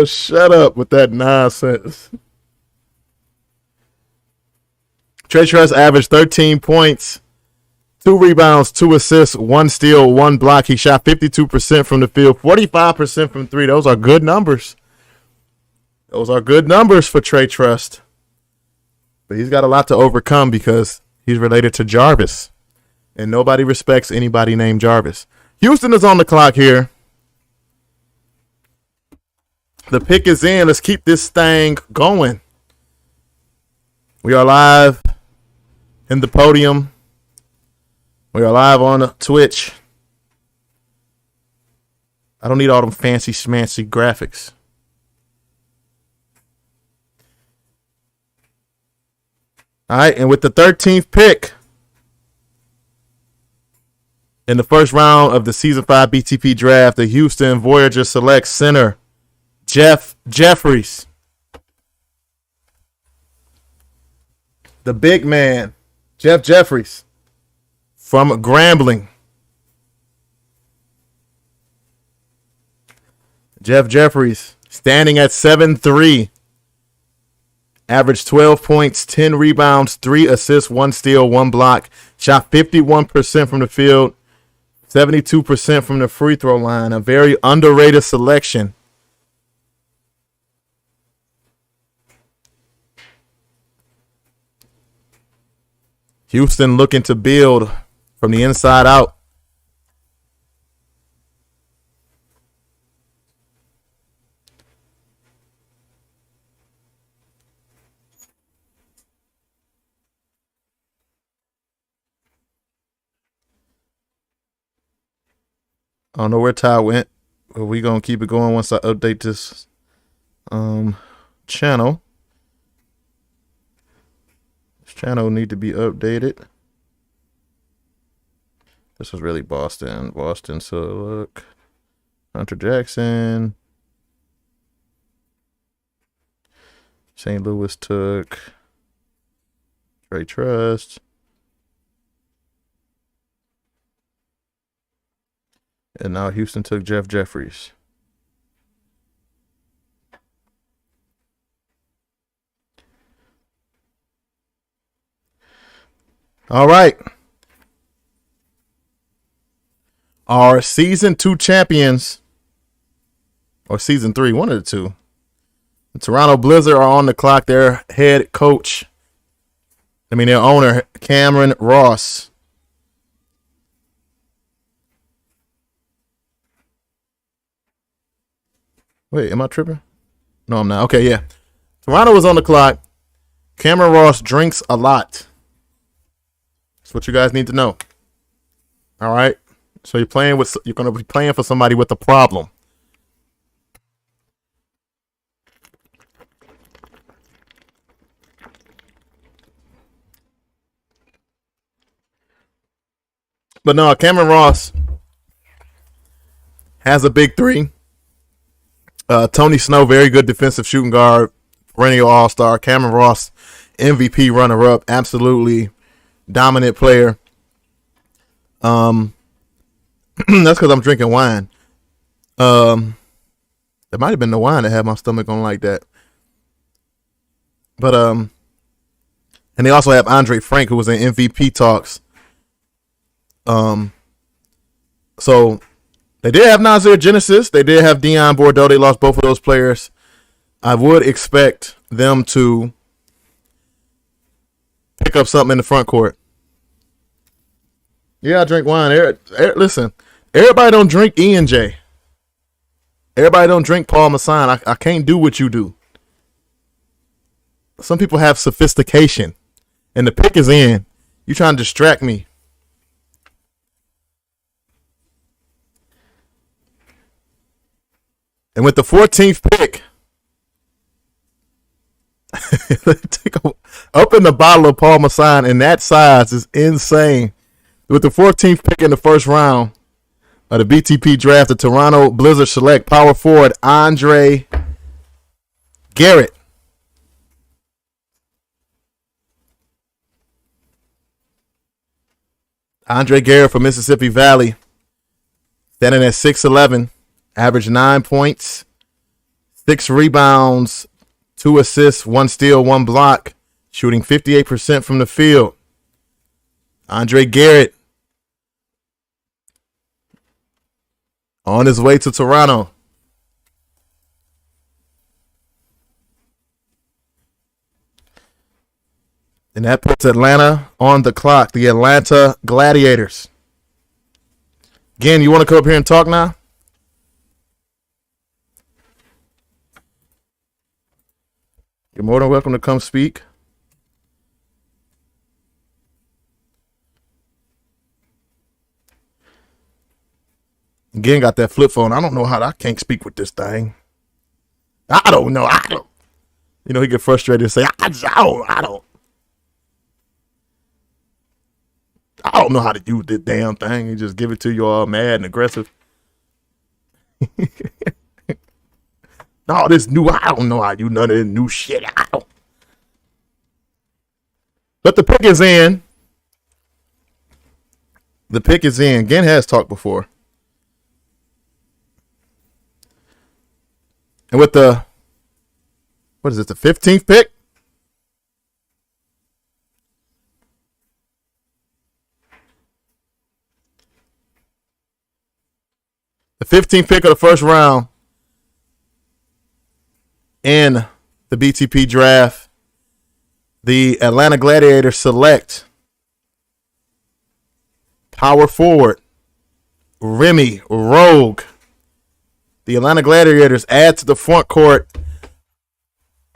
Shut up with that nonsense. Trey Trust averaged 13 points, 2 rebounds, 2 assists, 1 steal, 1 block. He shot 52% from the field, 45% from 3. Those are good numbers. Those are good numbers for Trey Trust. But he's got a lot to overcome because he's related to Jarvis. And nobody respects anybody named Jarvis. Houston is on the clock here. The pick is in. Let's keep this thing going. We are live in the podium. We are live on Twitch. I don't need all them fancy schmancy graphics. All right, and with the 13th pick in the first round of the Season 5 BTP draft, the Houston Voyagers select center Jeff Jeffries. The big man, Jeff Jeffries from Grambling. Jeff Jeffries standing at 7'3". Averaged 12 points, 10 rebounds, 3 assists, 1 steal, 1 block. Shot 51% from the field, 72% from the free throw line. A very underrated selection. Houston looking to build from the inside out. I don't know where Ty went, but we gonna keep it going once I update this channel. This channel need to be updated. This was really Boston. So look, Hunter Jackson. St. Louis took Trey Trust. And now Houston took Jeff Jeffries. All right. Our season 2 champions, or season 3, one of the two. The Toronto Blizzard are on the clock. Their head coach, their owner, Cameron Ross. Wait, am I tripping? No, I'm not. Okay, yeah. Toronto was on the clock. Cameron Ross drinks a lot. That's what you guys need to know. All right. So you're going to be playing for somebody with a problem. But no, Cameron Ross has a big 3. Tony Snow, very good defensive shooting guard, perennial all-star. Cameron Ross, MVP runner-up, absolutely dominant player. That's because I'm drinking wine. It might have been the wine that had my stomach on like that. But and they also have Andre Frank, who was in MVP talks. So they did have Nazir Genesis. They did have Dion Bordeaux. They lost both of those players. I would expect them to pick up something in the front court. Yeah, I drink wine. Listen, everybody don't drink E&J. Everybody don't drink Paul Masson. I can't do what you do. Some people have sophistication. And the pick is in. You trying to distract me. And with the 14th pick, open the bottle of Paul Masson, and that size is insane. With the 14th pick in the first round of the BTP draft, the Toronto Blizzard select power forward Andre Garrett. Andre Garrett from Mississippi Valley, standing at 6'11", averaged 9 points, 6 rebounds, 2 assists, 1 steal, 1 block, shooting 58% from the field. Andre Garrett on his way to Toronto. And that puts Atlanta on the clock. The Atlanta Gladiators. Again, you want to come up here and talk now? You're more than welcome to come speak. Again, got that flip phone. I don't know how I can't speak with this thing. I don't know. You know, he get frustrated and say, I don't know how to use this damn thing. He just give it to you all mad and aggressive. No, this new, I don't know how to do none of this new shit. But the pick is in. The pick is in. Gen has talked before. And with the, what is it, the 15th pick? The 15th pick of the first round in the BTP draft, the Atlanta Gladiators select power forward Remy Rogue. The Atlanta Gladiators add to the front court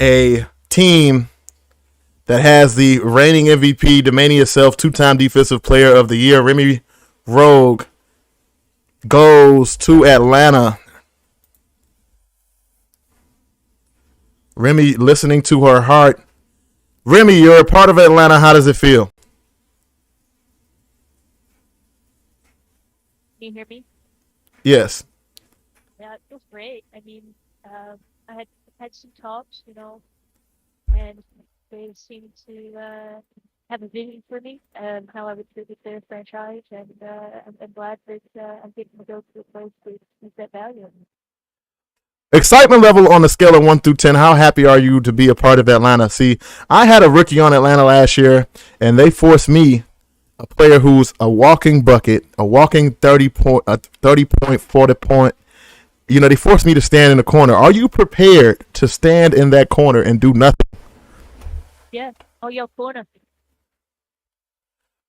a team that has the reigning MVP, Demania Self, 2-time Defensive Player of the Year, Remy Rogue, goes to Atlanta. Remy listening to her heart. Remy, you're a part of Atlanta. How does it feel? Can you hear me? Yes. Yeah, it feels great. I mean, I had some talks, and they seemed to have a vision for me and how I would fit with their franchise, and I'm glad that I'm getting to go to a place that sees that value. Excitement level on a scale of 1 through 10. How happy are you to be a part of Atlanta? See, I had a rookie on Atlanta last year, and they forced me, a player who's a walking bucket, a walking 30 point, 40 point. They forced me to stand in the corner. Are you prepared to stand in that corner and do nothing? Yeah. Oh, your corner.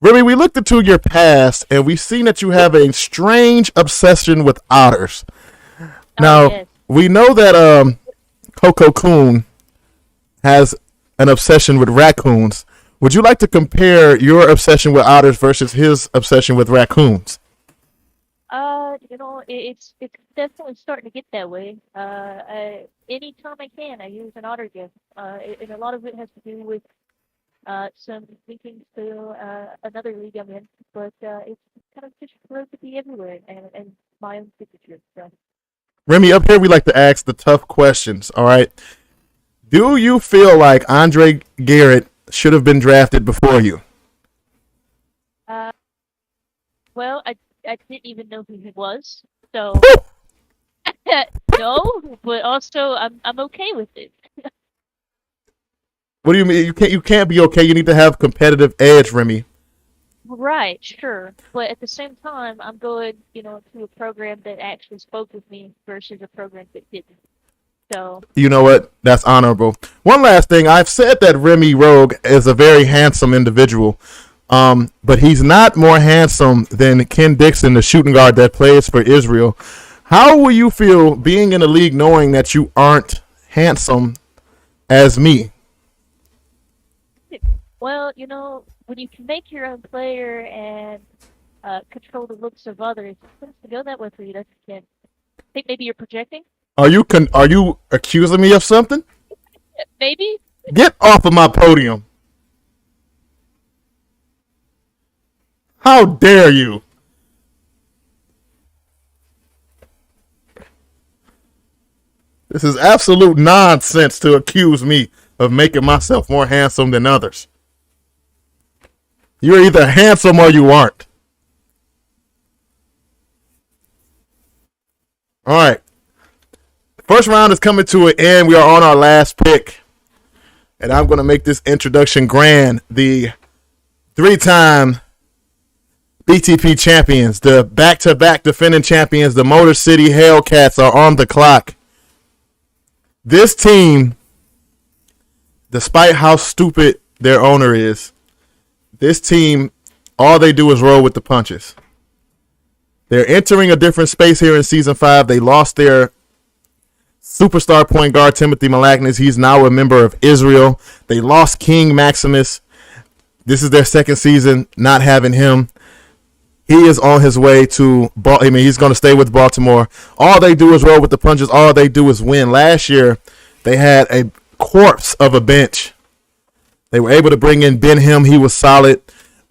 Remy, we looked into your past, and we've seen that you have a strange obsession with otters. Now, yes. we know that Coco Coon has an obsession with raccoons. Would you like to compare your obsession with otters versus his obsession with raccoons? It's definitely starting to get that way. Anytime I can, I use an otter gift. And a lot of it has to do with some linking to another league I'm in, but it's kind of just grows to be everywhere, and my own signature. So. Remy, up here we like to ask the tough questions, all right? Do you feel like Andre Garrett should have been drafted before you? Well, I didn't even know who he was, so no, but also I'm okay with it. What do you mean? You can't be okay. You need to have competitive edge, Remy. Right, sure. But at the same time, I'm going, to a program that actually spoke with me versus a program that didn't. So. You know what? That's honorable. One last thing. I've said that Remy Rogue is a very handsome individual, but he's not more handsome than Ken Dixon, the shooting guard that plays for Israel. How will you feel being in the league knowing that you aren't handsome as me? Well, when you can make your own player and control the looks of others, it tends to go that way for you, doesn't it? I think maybe you're projecting? Are you accusing me of something? Maybe. Get off of my podium. How dare you? This is absolute nonsense to accuse me of making myself more handsome than others. You're either handsome or you aren't. All right. First round is coming to an end. We are on our last pick. And I'm going to make this introduction grand. The 3-time BTP champions, the back-to-back defending champions, the Motor City Hellcats are on the clock. This team, despite how stupid their owner is, this team, all they do is roll with the punches. They're entering a different space here in Season 5. They lost their superstar point guard, Timothy Malaknis. He's now a member of Israel. They lost King Maximus. This is their second season not having him. He is on his way to he's going to stay with Baltimore. All they do is roll with the punches. All they do is win. Last year, they had a corpse of a bench. They were able to bring in Ben Him. He was solid.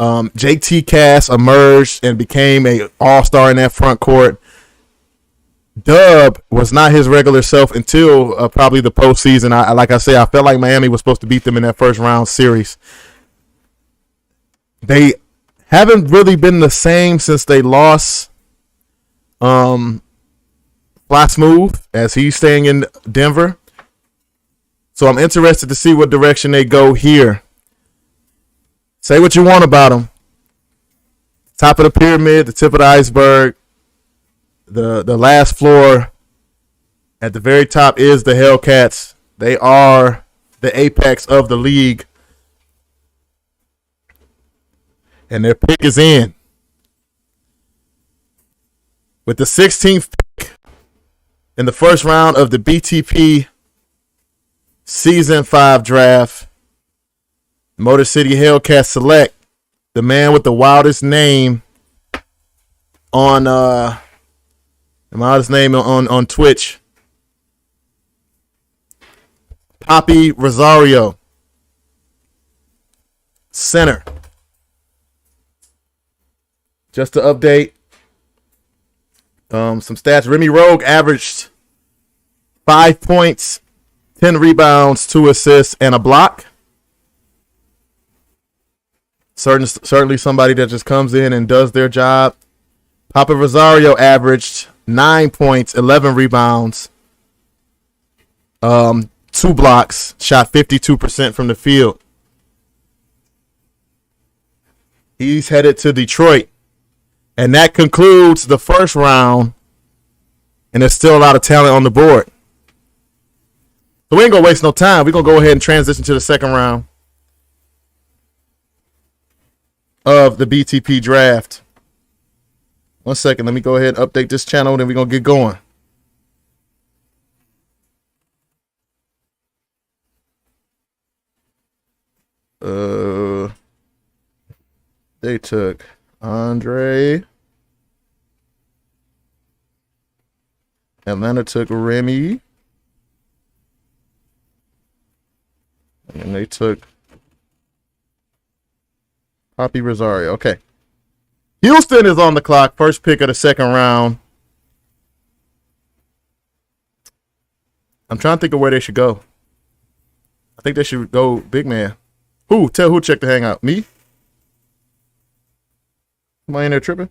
JT Cass emerged and became an all-star in that front court. Dub was not his regular self until probably the postseason. Like I say, I felt like Miami was supposed to beat them in that first round series. They haven't really been the same since they lost Fly Smooth, as he's staying in Denver. So I'm interested to see what direction they go here. Say what you want about them. Top of the pyramid, the tip of the iceberg, the last floor. At the very top is the Hellcats. They are the apex of the league. And their pick is in. With the 16th pick in the first round of the BTP Season 5 draft, Motor City Hellcats select the man with the wildest name on And my artist name on Twitch, Poppy Rosario, center. Just to update some stats. Remy Rogue averaged 5 points, 10 rebounds, 2 assists, and a block. Certainly somebody that just comes in and does their job. Papa Rosario averaged 9 points, 11 rebounds, 2 blocks, shot 52% from the field. He's headed to Detroit. And that concludes the first round. And there's still a lot of talent on the board. So we ain't going to waste no time. We're going to go ahead and transition to the second round of the BTP draft. 1 second. Let me go ahead and update this channel, then we're going to get going. They took Andre. Atlanta took Remy. And they took Poppy Rosario. Okay. Houston is on the clock. First pick of the second round. I'm trying to think of where they should go. I think they should go big man. Who? Tell who check the hangout. Me? Am I in there tripping?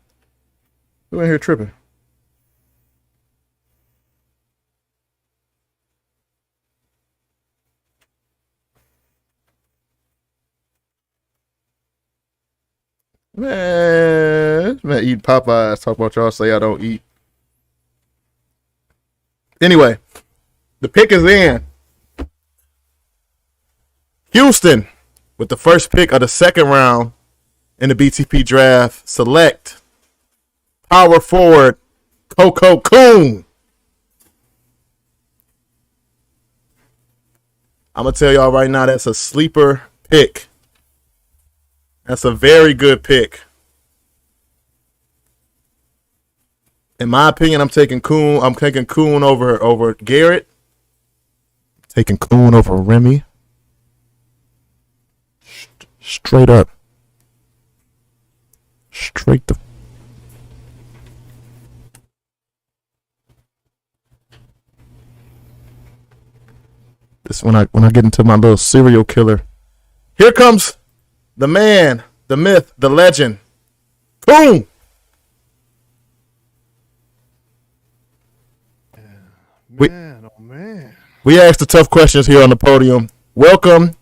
Who in here tripping? Man, eat Popeyes. Talk about y'all say I don't eat. Anyway, the pick is in. Houston, with the first pick of the second round in the BTP draft, select power forward Coco Coon. I'm going to tell y'all right now, that's a sleeper pick. That's a very good pick. In my opinion, I'm taking Kuhn. I'm taking Kuhn over Garrett. Taking Kuhn over Remy. Straight up. Straight the. This when I get into my little serial killer. Here comes the man, the myth, the legend. Boom! Man. We asked the tough questions here on the podium. Welcome.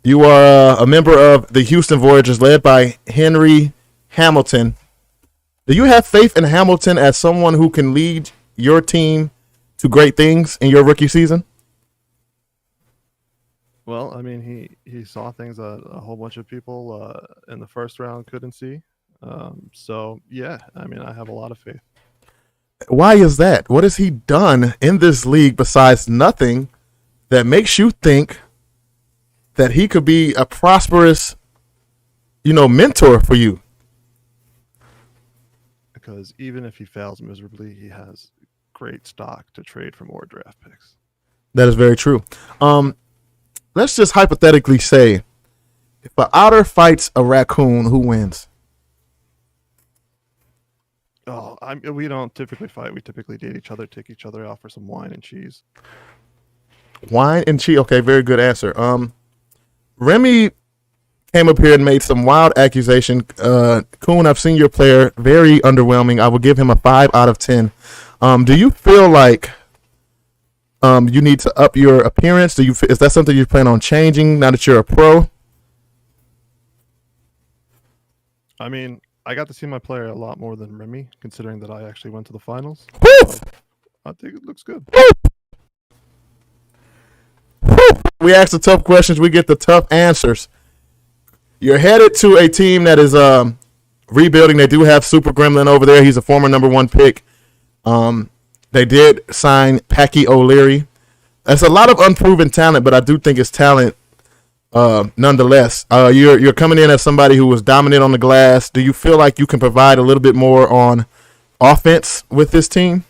You are a member of the Houston Voyagers led by Henry Hamilton. Do you have faith in Hamilton as someone who can lead your team to great things in your rookie season? Well, I mean, he saw things that a whole bunch of people in the first round couldn't see. So, yeah, I mean, I have a lot of faith. Why is that? What has he done in this league besides nothing that makes you think that he could be a prosperous, mentor for you? Because even if he fails miserably, he has great stock to trade for more draft picks. That is very true. Let's just hypothetically say, if an otter fights a raccoon, who wins? Oh, we don't typically fight. We typically date each other, take each other out for some wine and cheese. Wine and cheese. Okay, very good answer. Remy came up here and made some wild accusation. Kuhn, I've seen your player, very underwhelming. I will give him a 5 out of 10. Do you feel like you need to up your appearance? Is that something you plan on changing now that you're a pro? I mean, I got to see my player a lot more than Remy, considering that I actually went to the finals. So I think it looks good. We ask the tough questions, we get the tough answers. You're headed to a team that is rebuilding. They do have Super Gremlin over there. He's a former number 1 pick. They did sign Packy O'Leary. That's a lot of unproven talent, but I do think it's talent nonetheless. You're coming in as somebody who was dominant on the glass. Do you feel like you can provide a little bit more on offense with this team?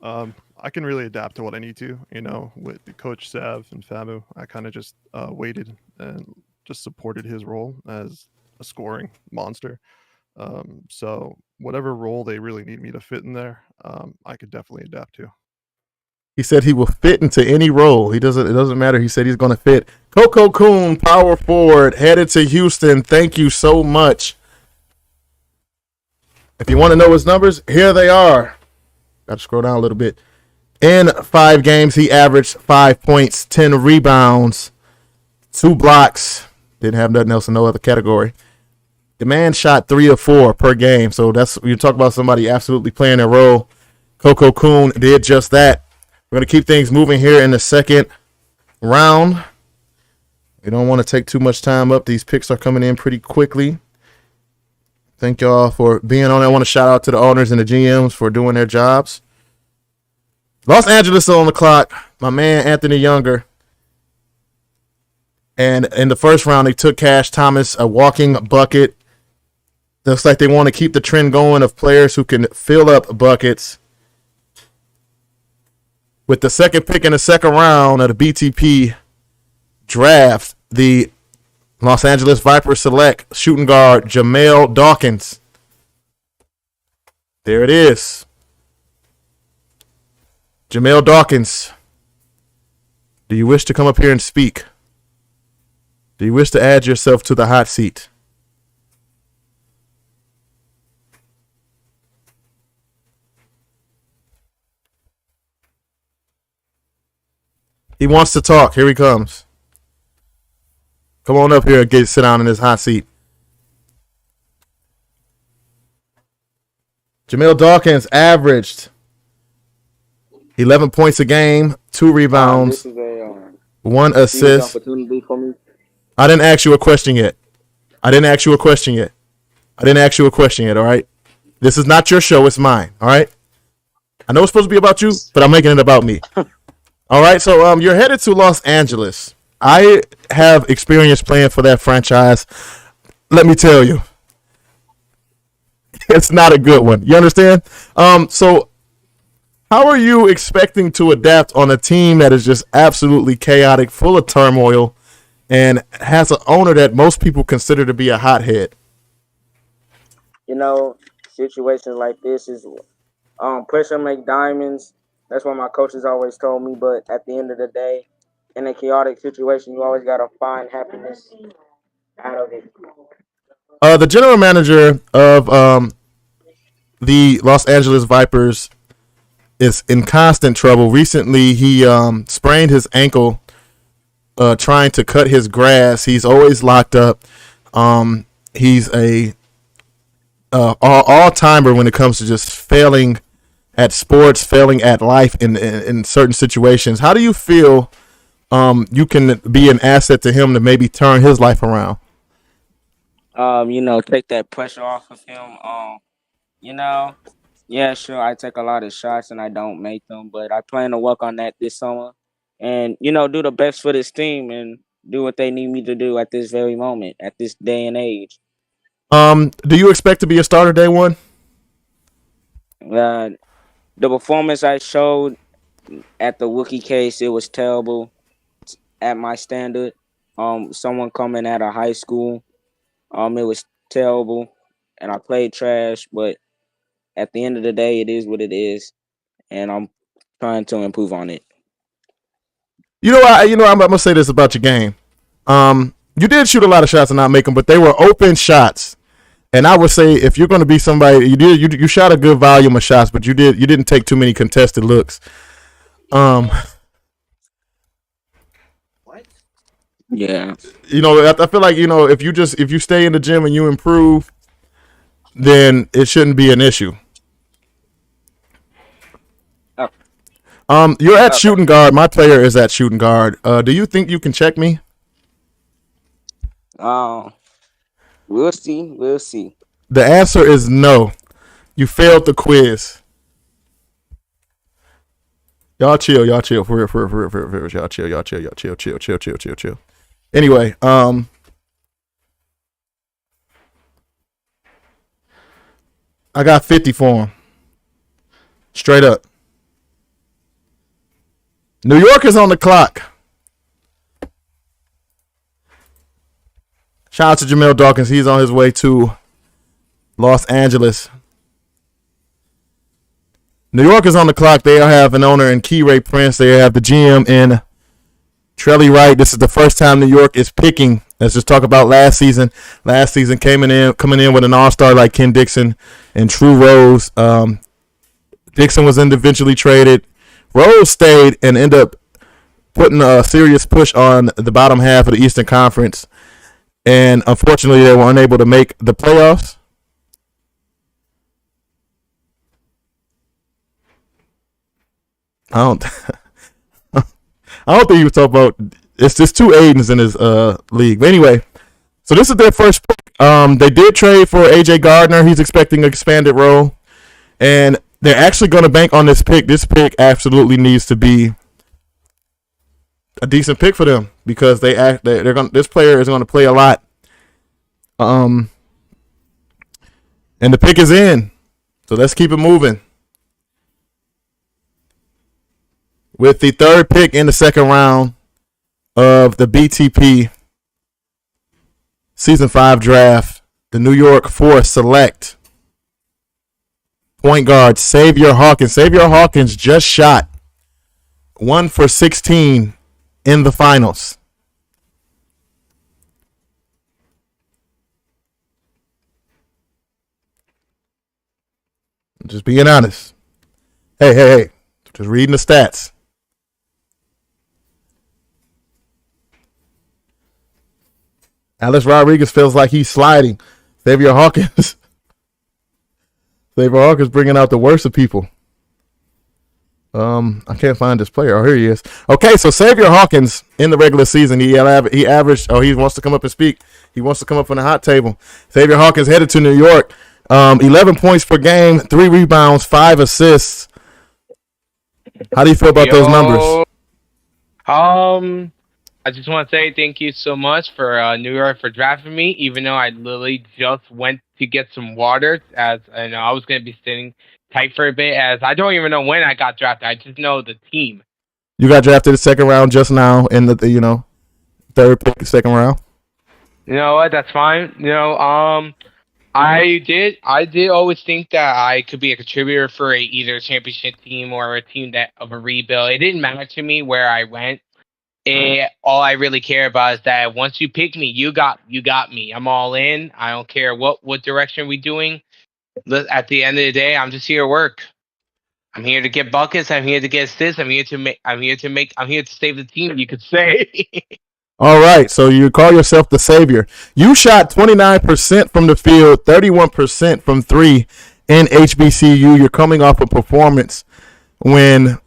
I can really adapt to what I need to. With Coach Sav and Famu, I kind of just waited and just supported his role as a scoring monster. So whatever role they really need me to fit in there, I could definitely adapt to. He said he will fit into any role. It doesn't matter. He said he's going to fit. Coco Coon, power forward, headed to Houston. Thank you so much. If you want to know his numbers, here they are. Got to scroll down a little bit. In 5 games, he averaged 5 points, 10 rebounds, 2 blocks. Didn't have nothing else in no other category. The man shot 3 of 4 per game. So that's, you talk about somebody absolutely playing their role. Coco Coon did just that. We're going to keep things moving here in the second round. We don't want to take too much time up. These picks are coming in pretty quickly. Thank y'all for being on. I want to shout out to the owners and the GMs for doing their jobs. Los Angeles on the clock. My man, Anthony Younger. And in the first round, they took Cash Thomas, a walking bucket. Looks like they want to keep the trend going of players who can fill up buckets. With the second pick in the second round of the BTP draft, the Los Angeles Vipers select shooting guard Jamel Dawkins. There it is. Jamel Dawkins. Do you wish to come up here and speak? Do you wish to add yourself to the hot seat? He wants to talk. Here he comes. Come on up here and sit down in this hot seat. Jamel Dawkins averaged 11 points a game, 2 rebounds, 1 assist. I didn't ask you a question yet. All right? This is not your show. It's mine. All right? I know it's supposed to be about you, but I'm making it about me. All right? So you're headed to Los Angeles. I have experience playing for that franchise. Let me tell you, it's not a good one. You understand? So how are you expecting to adapt on a team that is just absolutely chaotic, full of turmoil, and has an owner that most people consider to be a hothead? Situations like this is pressure make diamonds. That's what my coaches always told me. But at the end of the day, in a chaotic situation, you always got to find happiness out of it. The general manager of the Los Angeles Vipers is in constant trouble. Recently, he sprained his ankle trying to cut his grass. He's always locked up. He's a all-timer when it comes to just failing at sports, failing at life in certain situations. How do you feel you can be an asset to him to maybe turn his life around? Take that pressure off of him. Yeah, sure, I take a lot of shots and I don't make them, but I plan to work on that this summer and, do the best for this team and do what they need me to do at this very moment, at this day and age. Do you expect to be a starter day one? The performance I showed at the rookie case, it was terrible at my standard. Someone coming out of high school, it was terrible, and I played trash. But at the end of the day, it is what it is, and I'm trying to improve on it. I'm gonna say this about your game. You did shoot a lot of shots and not make them, but they were open shots. And I would say if you're going to be somebody, you shot a good volume of shots, but you didn't take too many contested looks. Yeah. I feel like if you stay in the gym and you improve, then it shouldn't be an issue. You're at shooting guard. My player is at shooting guard. Do you think you can check me? We'll see. The answer is no. You failed the quiz. Y'all chill. For real. Y'all chill. Anyway, I got 50 for him. Straight up. New York is on the clock. Shout out to Jamel Dawkins. He's on his way to Los Angeles. New York is on the clock. They have an owner in Key Ray Prince. They have the GM in Trelly Wright. This is the first time New York is picking. Let's just talk about last season. Last season coming in with an all-star like Ken Dixon and True Rose. Dixon was individually traded. Rose stayed and ended up putting a serious push on the bottom half of the Eastern Conference. And unfortunately, they were unable to make the playoffs. I don't think he was talking about. It's just two Aidens in his league. But anyway, so this is their first pick. They did trade for AJ Gardner. He's expecting an expanded role, and they're actually going to bank on this pick. This pick absolutely needs to be a decent pick for them because they're going. This player is going to play a lot. And the pick is in. So let's keep it moving. With the third pick in the second round of the BTP Season 5 draft, the New York Force select point guard Xavier Hawkins. Xavier Hawkins just shot 1 for 16 in the finals. Just being honest. Hey. Just reading the stats. Alex Rodriguez feels like he's sliding. Xavier Hawkins bringing out the worst of people. I can't find this player. Oh, here he is. Okay, so Xavier Hawkins in the regular season, he averaged. Oh, he wants to come up and speak. He wants to come up on the hot table. Xavier Hawkins headed to New York. 11 points per game, 3 rebounds, 5 assists. How do you feel about those numbers? I just want to say thank you so much for New York for drafting me, even though I literally just went to get some water, as I know I was going to be sitting tight for a bit, as I don't even know when I got drafted. I just know the team. You got drafted the second round just now in the third pick, second round. You know what? That's fine. I did always think that I could be a contributor for either a championship team or a team that of a rebuild. It didn't matter to me where I went. All I really care about is that once you pick me, you got me. I'm all in. I don't care what direction we're doing. At the end of the day, I'm just here to work. I'm here to get buckets. I'm here to get assists. I'm here to save the team, you could say. All right, so you call yourself the savior. You shot 29% from the field, 31% from 3 in HBCU. You're coming off a performance where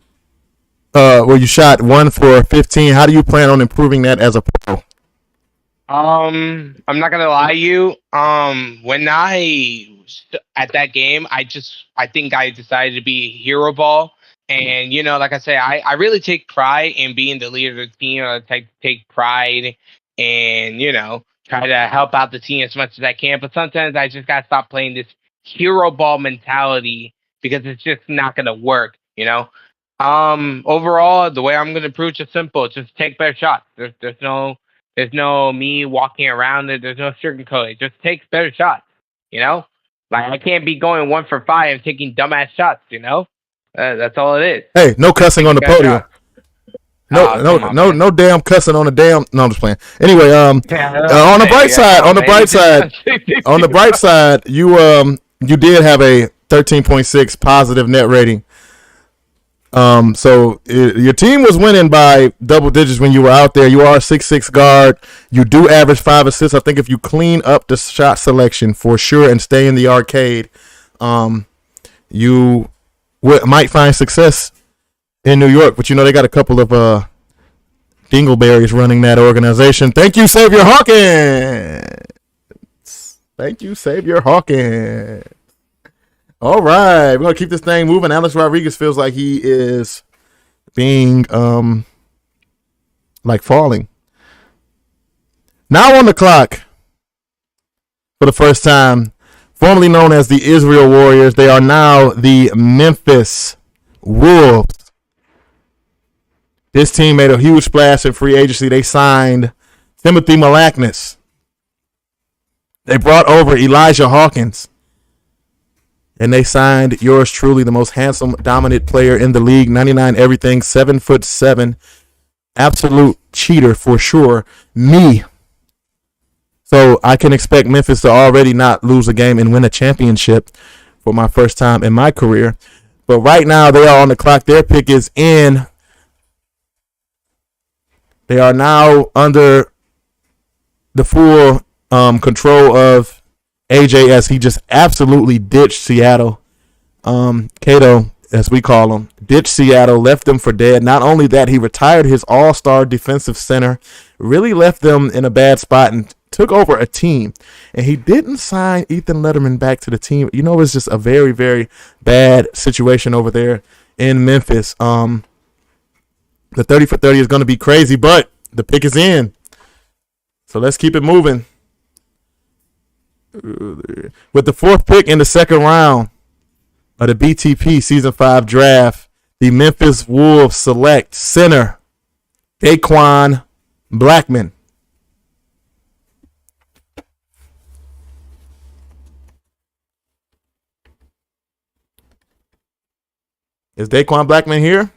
you shot 1 for 15. How do you plan on improving that as a pro? I'm not gonna lie to you. When at that game, I think I decided to be hero ball. And, like I say, I really take pride in being the leader of the team. I take pride and, try to help out the team as much as I can. But sometimes I just got to stop playing this hero ball mentality because it's just not going to work, Overall, the way I'm going to improve is just simple. Just take better shots. There's no me walking around it. There's no sugarcoating. Just take better shots, Like, I can't be going 1 for 5 and taking dumbass shots, That's all it is. Hey, no cussing on the podium. No damn cussing on the damn. No, I'm just playing. Anyway, on the bright side, you did have a 13.6 positive net rating. So your team was winning by double digits when you were out there. You are a 6'6" guard. You do average 5 assists. I think if you clean up the shot selection for sure and stay in the arcade, you might find success in New York, but they got a couple of dingleberries running that organization. Thank you, Xavier Hawkins. All right, we're gonna keep this thing moving. Alex Rodriguez feels like he is being falling. Now on the clock for the first time formerly known as the Israel Warriors. They are now the Memphis Wolves. This team made a huge splash in free agency. They signed Timothy Malaknis. They brought over Elijah Hawkins. And they signed yours truly, the most handsome, dominant player in the league. 99 everything, 7'7". Absolute cheater for sure. Me. So I can expect Memphis to already not lose a game and win a championship for my first time in my career. But right now they are on the clock. Their pick is in. They are now under the full control of AJ as he just absolutely ditched Seattle. Cato, as we call him, ditched Seattle, left them for dead. Not only that, he retired his all-star defensive center, really left them in a bad spot and took over a team. And he didn't sign Ethan Letterman back to the team. You know, it's just a very, very bad situation over there in Memphis. The 30 for 30 is going to be crazy, but the pick is in. So let's keep it moving. With the 4th pick in the second round of the BTP Season 5 draft, the Memphis Wolves select center Daquan Blackman. Is Daquan Blackman here?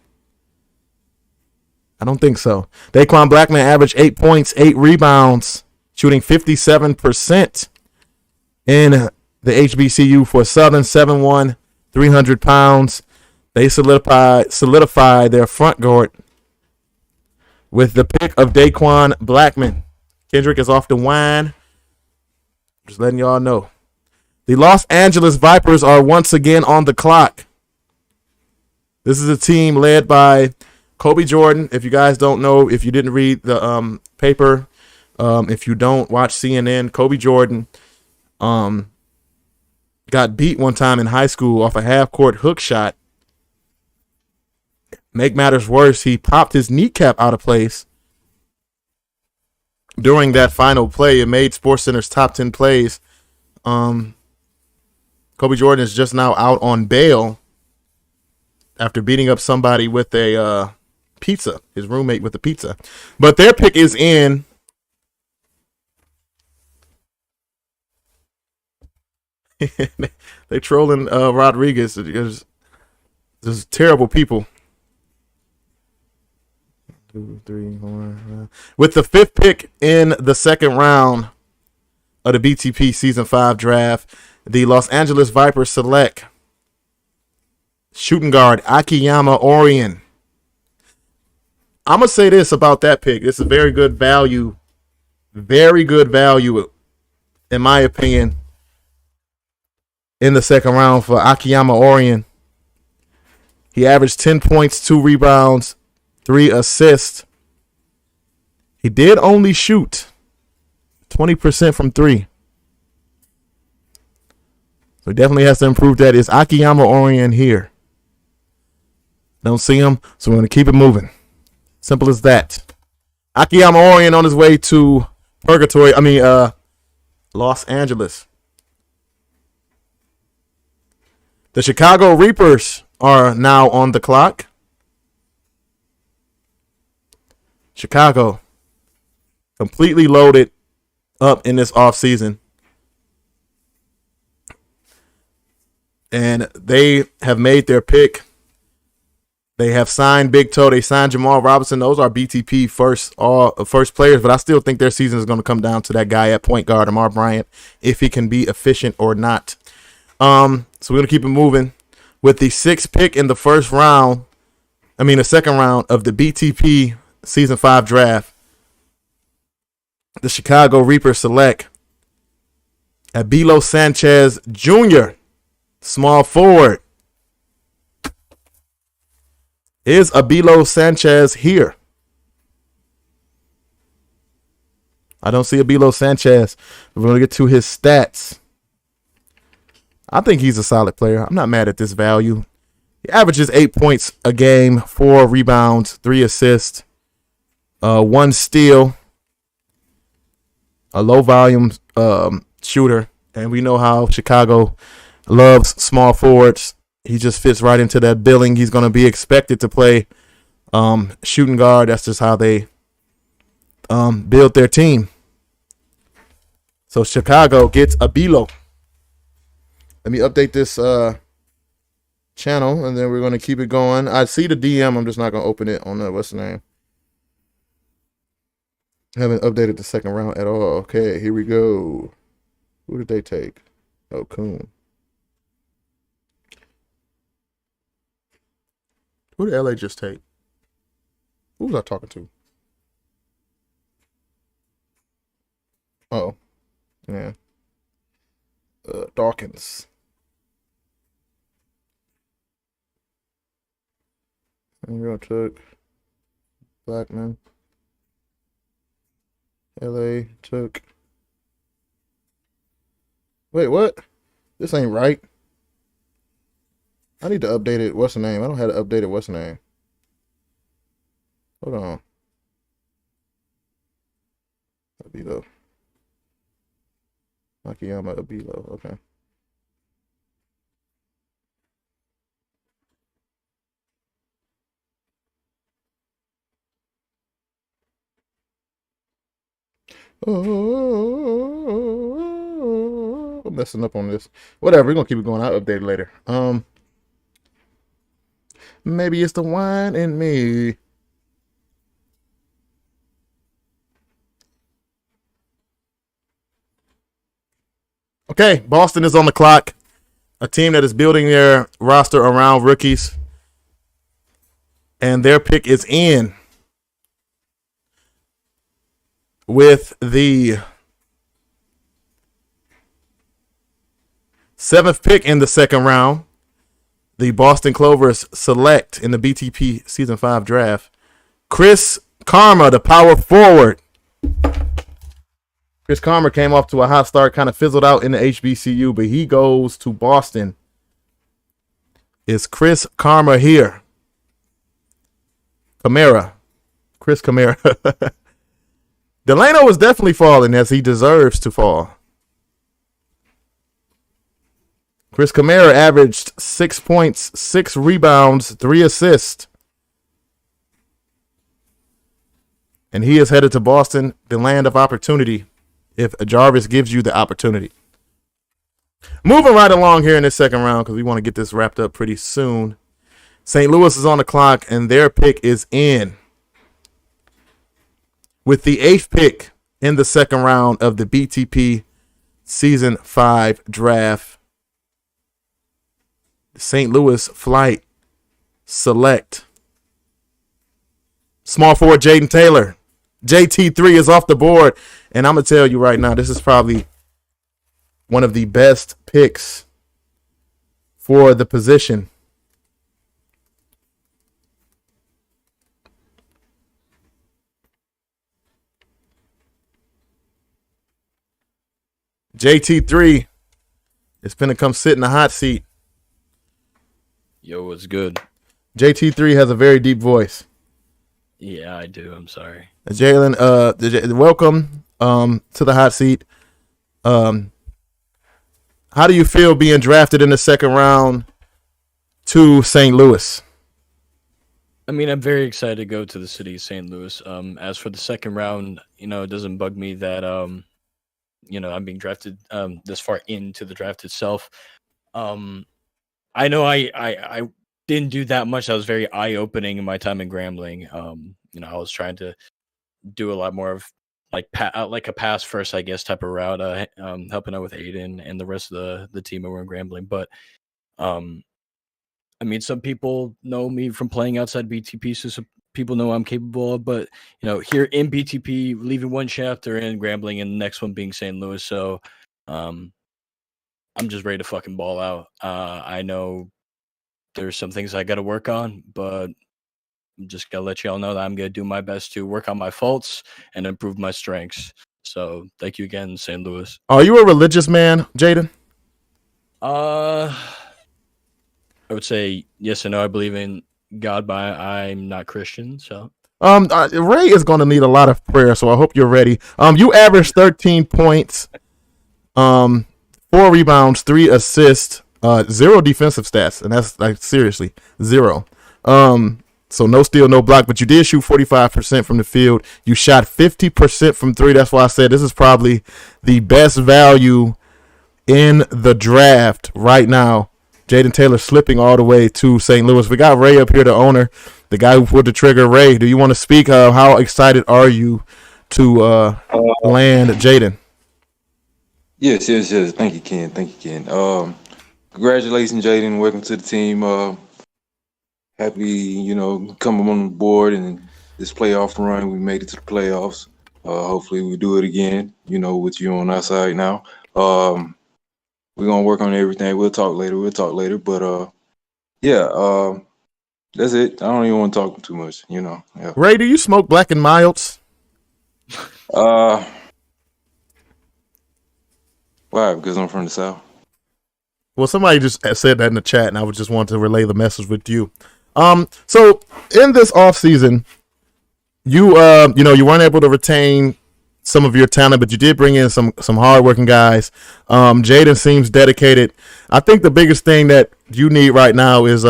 I don't think so. Daquan Blackman averaged 8 points, 8 rebounds, shooting 57% in the HBCU for Southern. 7'1", 300 pounds. They solidify their front court with the pick of Daquan Blackman. Kendrick is off the wine. Just letting y'all know. The Los Angeles Vipers are once again on the clock. This is a team led by Kobe Jordan. If you guys don't know, if you didn't read the paper, if you don't watch CNN, Kobe Jordan got beat one time in high school off a half-court hook shot. Make matters worse, he popped his kneecap out of place during that final play. It made SportsCenter's top 10 plays. Kobe Jordan is just now out on bail after beating up somebody with a pizza, his roommate with a pizza. But their pick is in. They trolling Rodriguez. There's terrible people. 2, 3, 4. With the 5th pick in the second round of the BTP Season 5 draft, the Los Angeles Vipers select shooting guard Akiyama Orion. I'm going to say this about that pick. It's a very good value. Very good value, in my opinion, in the second round for Akiyama Orion. He averaged 10 points, 2 rebounds, 3 assists. He did only shoot 20% from 3. So he definitely has to improve that. Is Akiyama Orion here? Don't see him, so we're going to keep it moving. Simple as that. Akiyama Orion on his way to Los Angeles. The Chicago Reapers are now on the clock. Chicago completely loaded up in this offseason. And they have made their pick. They have signed Big Toe. They signed Jamal Robinson. Those are BTP first players, but I still think their season is going to come down to that guy at point guard, Amar Bryant, if he can be efficient or not. So we're going to keep it moving. With the 6th pick in the the second round of the BTP Season 5 draft, the Chicago Reapers select Abilo Sanchez Jr., small forward. Is Abilo Sanchez here? I don't see Abilo Sanchez. We're going to get to his stats. I think he's a solid player. I'm not mad at this value. He averages 8 points a game, 4 rebounds, 3 assists, 1 steal, a low volume shooter, And we know how Chicago loves small forwards. He just fits right into that billing. He's going to be expected to play shooting guard. That's just how they build their team. So Chicago gets Abilo. Let me update this channel, and then we're going to keep it going. I see the DM. I'm just not going to open it on the what's the name. Haven't updated the second round at all. Okay, here we go. Who did they take? Oh, Kuhn. Who did LA just take? Who was I talking to? Oh, yeah. Dawkins. And we took Blackman. LA took. Wait, what? This ain't right. I need to update it. What's the name? I don't have to update it. What's the name? Hold on. Abilo. Akiyama Abilo. Okay. Oh, I'm messing up on this. Whatever, we're gonna keep it going. I'll update it later. Maybe it's the wine in me. Okay, Boston is on the clock. A team that is building their roster around rookies. And their pick is in with the 7th pick in the second round. The Boston Clovers select in the BTP Season 5 draft Chris Karma, the power forward. Chris Karma came off to a hot start, kind of fizzled out in the HBCU, but he goes to Boston. Is Chris Karma here? Chris Kamara. Delano is definitely falling as he deserves to fall. Chris Kamara averaged 6 points, 6 rebounds, 3 assists. And he is headed to Boston, the land of opportunity, if Jarvis gives you the opportunity. Moving right along here in this second round, because we want to get this wrapped up pretty soon. St. Louis is on the clock, and their pick is in. With the 8th pick in the second round of the BTP Season 5 draft, St. Louis Flight select small forward Jaden Taylor. JT3 is off the board, and I'm going to tell you right now, this is probably one of the best picks for the position. JT3 is going to come sit in the hot seat. Yo, what's good? JT3 has a very deep voice. Yeah, I do. I'm sorry. Jalen, welcome to the hot seat. How do you feel being drafted in the second round to St. Louis? I mean, I'm very excited to go to the city of St. Louis. As for the second round, it doesn't bug me that I'm being drafted this far into the draft itself. I know I didn't do that much. I was very eye-opening in my time in Grambling. I was trying to do a lot more of like a pass first, I guess, type of route, helping out with Aiden and the rest of the team over in Grambling. But I mean, some people know me from playing outside BTP, so some people know I'm capable of. But here in BTP, leaving one chapter in Grambling and the next one being St. Louis, so I'm just ready to fucking ball out. I know there's some things I got to work on, but I'm just going to let y'all know that I'm going to do my best to work on my faults and improve my strengths. So thank you again, St. Louis. Are you a religious man, Jaden? I would say yes and no. I believe in God, but I'm not Christian, so. Ray is going to need a lot of prayer, so I hope you're ready. You averaged 13 points, 4 rebounds, 3 assists, 0 defensive stats, and that's like seriously 0. So no steal, no block, but you did shoot 45% from the field. You shot 50% from 3. That's why I said this is probably the best value in the draft right now. Jaden Taylor slipping all the way to St. Louis. We got Ray up here, the owner, the guy who pulled the trigger. Ray, do you want to speak? How excited are you to land Jaden? Yes. Thank you, Ken. Congratulations, Jaden. Welcome to the team. Happy, coming on board and this playoff run. We made it to the playoffs. Hopefully we do it again, with you on our side now. We're going to work on everything. We'll talk later. But, that's it. I don't even want to talk too much, Yeah. Ray, do you smoke Black and Milds? Why? Because I'm from the South. Well, somebody just said that in the chat, and I would just want to relay the message with you. So in this offseason, you weren't able to retain some of your talent, but you did bring in some hardworking guys. Jaden seems dedicated. I think the biggest thing that you need right now is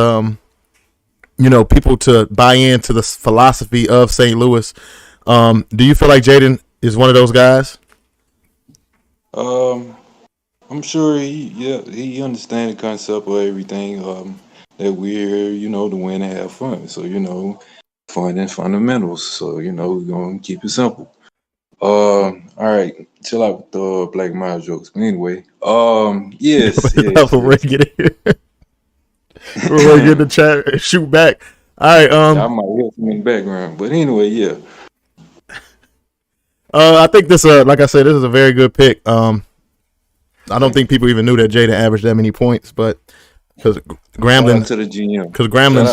people to buy into the philosophy of St. Louis. Do you feel like Jaden is one of those guys? I'm sure he understands the concept of everything. That we're here, to win and have fun. So, fun and fundamentals. So, we're gonna keep it simple. All right, chill out with the Black Mile jokes. But anyway, yes. We're get in the chat and shoot back. All right, I might hear some in the background, but anyway, yeah. I think this, like I said, this is a very good pick. I don't think people even knew that Jaden averaged that many points, but because Grambling to the GM, because Grambling,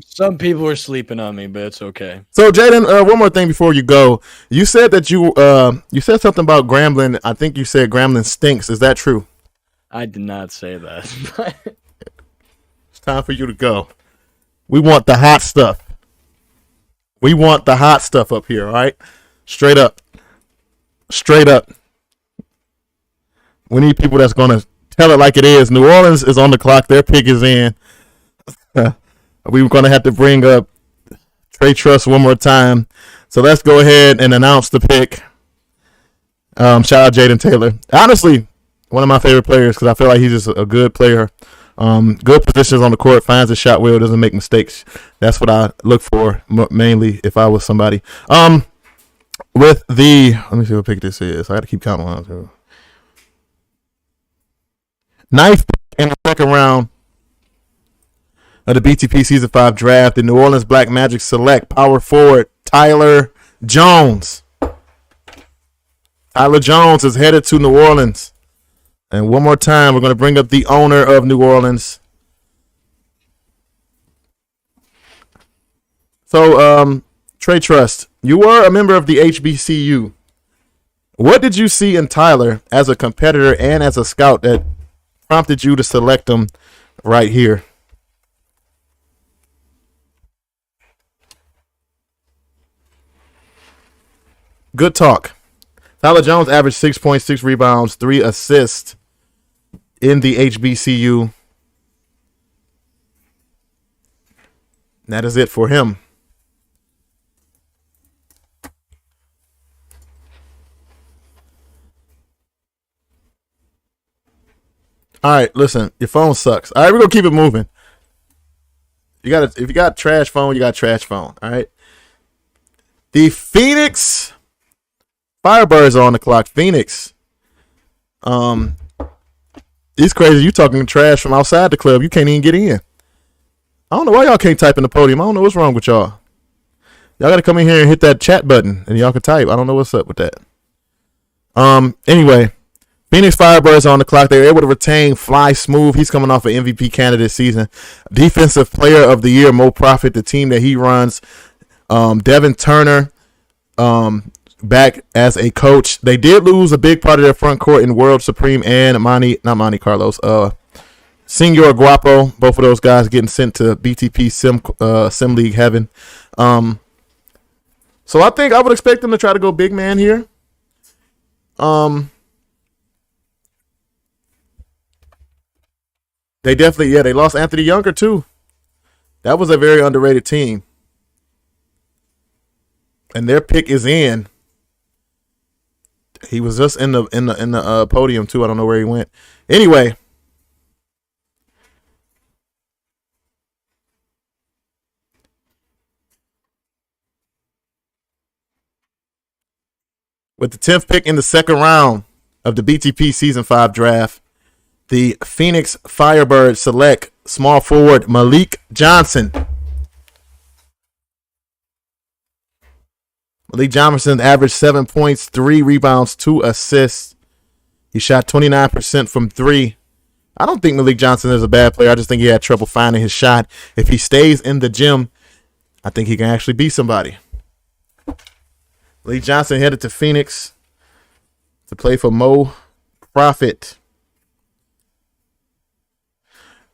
some people are sleeping on me, but it's okay. So Jaden, one more thing before you go. You said that you said something about Grambling. I think you said Grambling stinks. Is that true? I did not say that. It's time for you to go. We want the hot stuff. We want the hot stuff up here. All right, straight up. We need people that's gonna tell it like it is. New Orleans is on the clock. Their pick is in. We were going to have to bring up Trey Truss one more time. So let's go ahead and announce the pick. Shout out Jaden Taylor. Honestly, one of my favorite players because I feel like he's just a good player. Good positions on the court, finds a shot well, doesn't make mistakes. That's what I look for mainly if I was somebody. Let me see what pick this is. I got to keep counting on it. Ninth pick in the second round of the BTP Season 5 draft, the New Orleans Black Magic select power forward Tyler Jones. Tyler Jones is headed to New Orleans. And one more time, we're going to bring up the owner of New Orleans. So, Trey Trust, you were a member of the HBCU. What did you see in Tyler as a competitor and as a scout that prompted you to select him right here? Good talk. Tyler Jones averaged 6.6 rebounds, 3 assists in the HBCU. That is it for him. All right, listen, your phone sucks. All right, we're going to keep it moving. If you got a trash phone, you got a trash phone. All right. The Phoenix Firebirds are on the clock. Phoenix. It's crazy. You talking trash from outside the club. You can't even get in. I don't know why y'all can't type in the podium. I don't know what's wrong with y'all. Y'all got to come in here and hit that chat button, and y'all can type. I don't know what's up with that. Anyway. Phoenix Firebirds on the clock. They were able to retain Fly Smooth. He's coming off an MVP candidate season. Defensive Player of the Year, Mo Profit, the team that he runs. Devin Turner back as a coach. They did lose a big part of their front court in World Supreme and Senor Guapo. Both of those guys getting sent to BTP Sim League heaven. So I think I would expect them to try to go big man here. They definitely, they lost Anthony Younger too. That was a very underrated team. And their pick is in. He was just in the podium too. I don't know where he went. Anyway. With the 10th pick in the second round of the BTP Season 5 draft, the Phoenix Firebirds select small forward Malik Johnson. Malik Johnson averaged 7 points, 3 rebounds, 2 assists. He shot 29% from 3. I don't think Malik Johnson is a bad player. I just think he had trouble finding his shot. If he stays in the gym, I think he can actually be somebody. Malik Johnson headed to Phoenix to play for Mo Profit.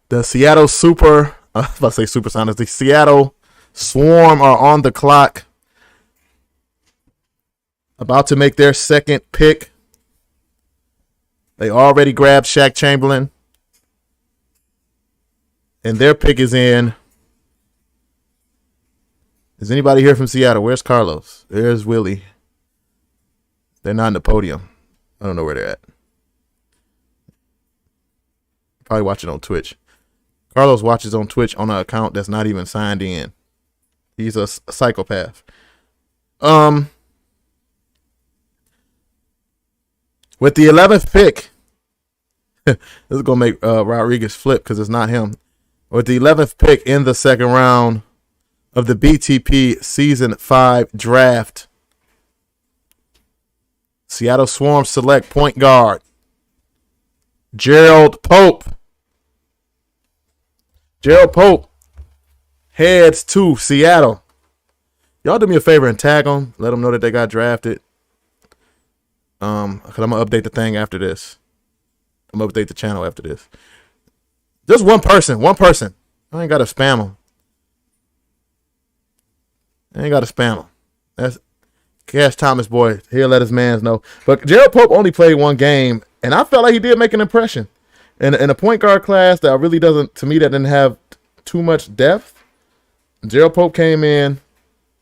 The Seattle Supersonics, the Seattle Swarm are on the clock. About to make their second pick. They already grabbed Shaq Chamberlain. And their pick is in. Is anybody here from Seattle? Where's Carlos? There's Willie. They're not in the podium. I don't know where they're at. Probably watching on Twitch. Carlos watches on Twitch on an account that's not even signed in. He's a psychopath. With the 11th pick, this is going to make Rodriguez flip because it's not him. With the 11th pick in the second round of the BTP Season 5 draft, Seattle Swarm select point guard Gerald Pope. Gerald Pope heads to Seattle. Y'all do me a favor and tag them. Let them know that they got drafted. Because I'm going to update the thing after this. I'm going to update the channel after this. Just one person. I ain't got to spam them. That's Cash Thomas, boy. He'll let his mans know. But Gerald Pope only played one game, and I felt like he did make an impression. In a point guard class that really doesn't, to me, that didn't have too much depth. Gerald Pope came in,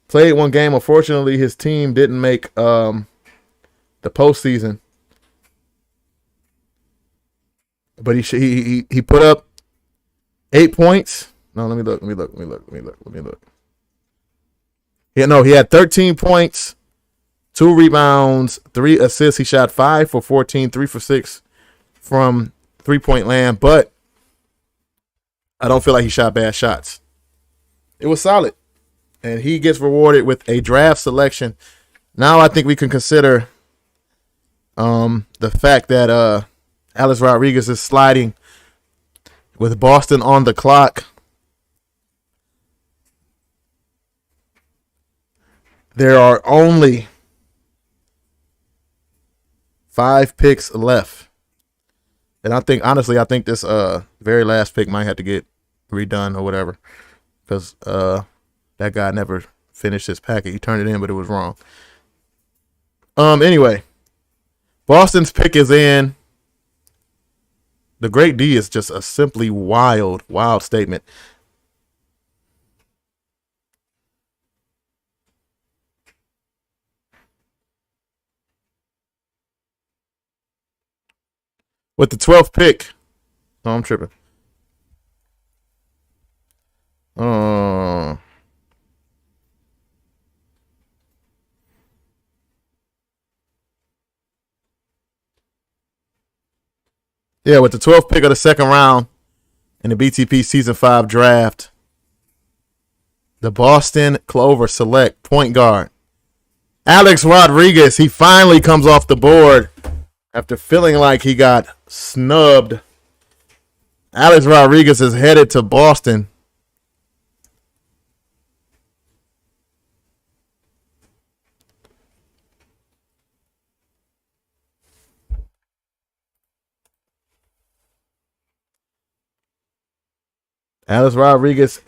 played one game. Unfortunately, his team didn't make the postseason. But he put up 8 points. No, let me look. He had 13 points, 2 rebounds, 3 assists. He shot 5 for 14, 3 for 6 from 3-point land, but I don't feel like he shot bad shots. It was solid, and he gets rewarded with a draft selection. Now I think we can consider the fact that Alex Rodriguez is sliding with Boston on the clock. There are only 5 picks left. And I think this very last pick might have to get redone or whatever. Because that guy never finished his packet. He turned it in, but it was wrong. Anyway, Boston's pick is in. The Great D is just a simply wild statement. With the 12th pick. No, I'm tripping. Yeah, with the 12th pick of the second round in the BTP Season 5 draft, the Boston Clover select point guard Alex Rodriguez. He finally comes off the board after feeling like he got snubbed. Alex Rodriguez is headed to Boston. Alex Rodriguez,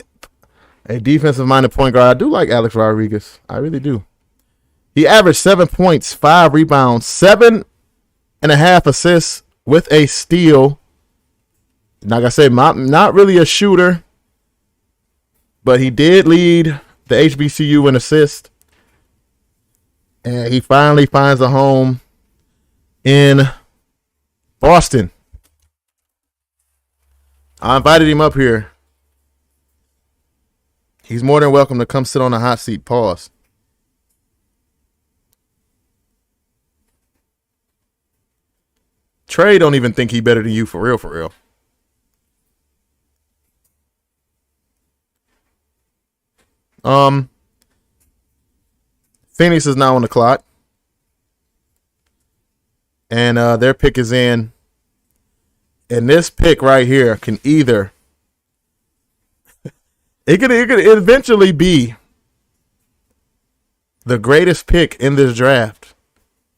a defensive-minded point guard. I do like Alex Rodriguez. I really do. He averaged 7 points, 5 rebounds, 7.5 assists with a steal Like I said, not really a shooter, but he did lead the HBCU in assists. And he finally finds a home in Boston. I invited him up here. He's more than welcome to come sit on the hot seat. Pause. Trey don't even think he better than you for real, for real. Phoenix is now on the clock. And their pick is in. And this pick right here can either it could eventually be the greatest pick in this draft.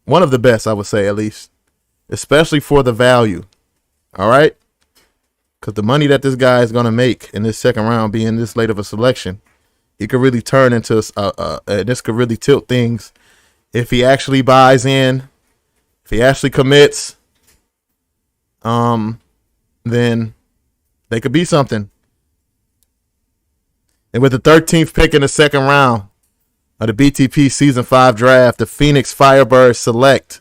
One of the best, I would say, at least. Especially for the value. All right? Because the money that this guy is going to make in this second round, being this late of a selection, he could really turn into this could really tilt things if he actually buys in, if he actually commits. Then they could be something. And with the 13th pick in the second round of the BTP Season 5 draft, the Phoenix Firebirds select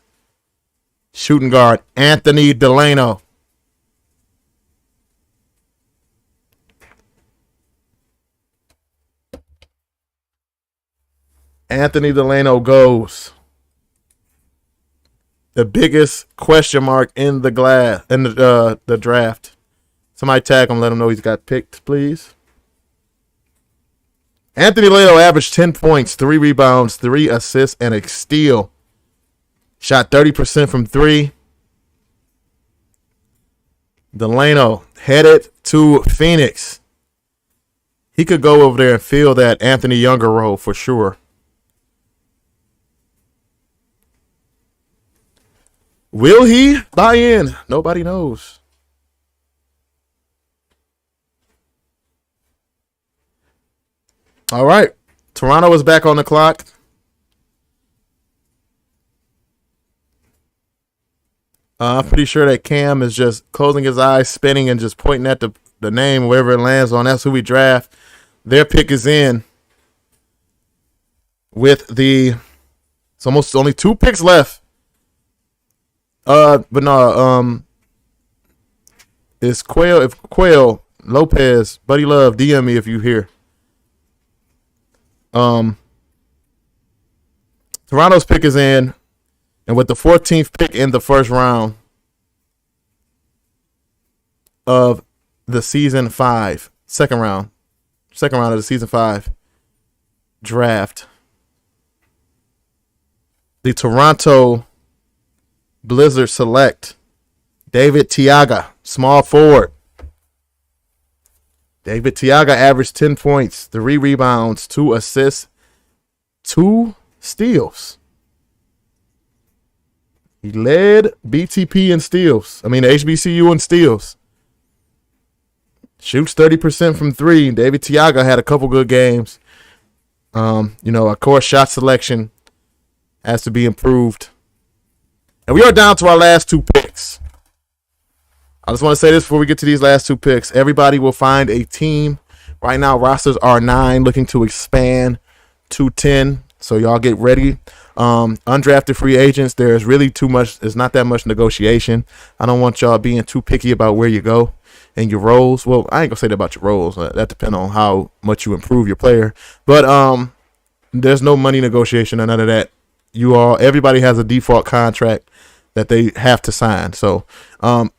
shooting guard Anthony Delano. Anthony Delano goes. The biggest question mark in the the draft. Somebody tag him, let him know he's got picked, please. Anthony Delano averaged 10 points, 3 rebounds, 3 assists, and a steal. Shot 30% from 3. Delano headed to Phoenix. He could go over there and fill that Anthony Younger role for sure. Will he buy in? Nobody knows. All right. Toronto is back on the clock. I'm pretty sure that Cam is just closing his eyes, spinning, and just pointing at the name, wherever it lands on. That's who we draft. Their pick is in with it's almost only 2 picks left. But no, it's Quail, Lopez, Buddy Love, DM me if you hear. Toronto's pick is in, and with the 14th pick in the first round of the season 5, second round of the season 5 draft, the Toronto Blizzard select David Tiaga, small forward. David Tiaga averaged 10 points, 3 rebounds, 2 assists, 2 steals. He led BTP in steals. HBCU in steals. Shoots 30% from 3. David Tiaga had a couple good games. Of course, shot selection has to be improved. And we are down to our last 2 picks. I just want to say this before we get to these last 2 picks. Everybody will find a team. Right now, rosters are 9, looking to expand to 10. So y'all get ready. Undrafted free agents, there's really too much. There's not that much negotiation. I don't want y'all being too picky about where you go and your roles. Well, I ain't gonna say that about your roles. That depends on how much you improve your player. But there's no money negotiation or none of that. Everybody has a default contract that they have to sign. So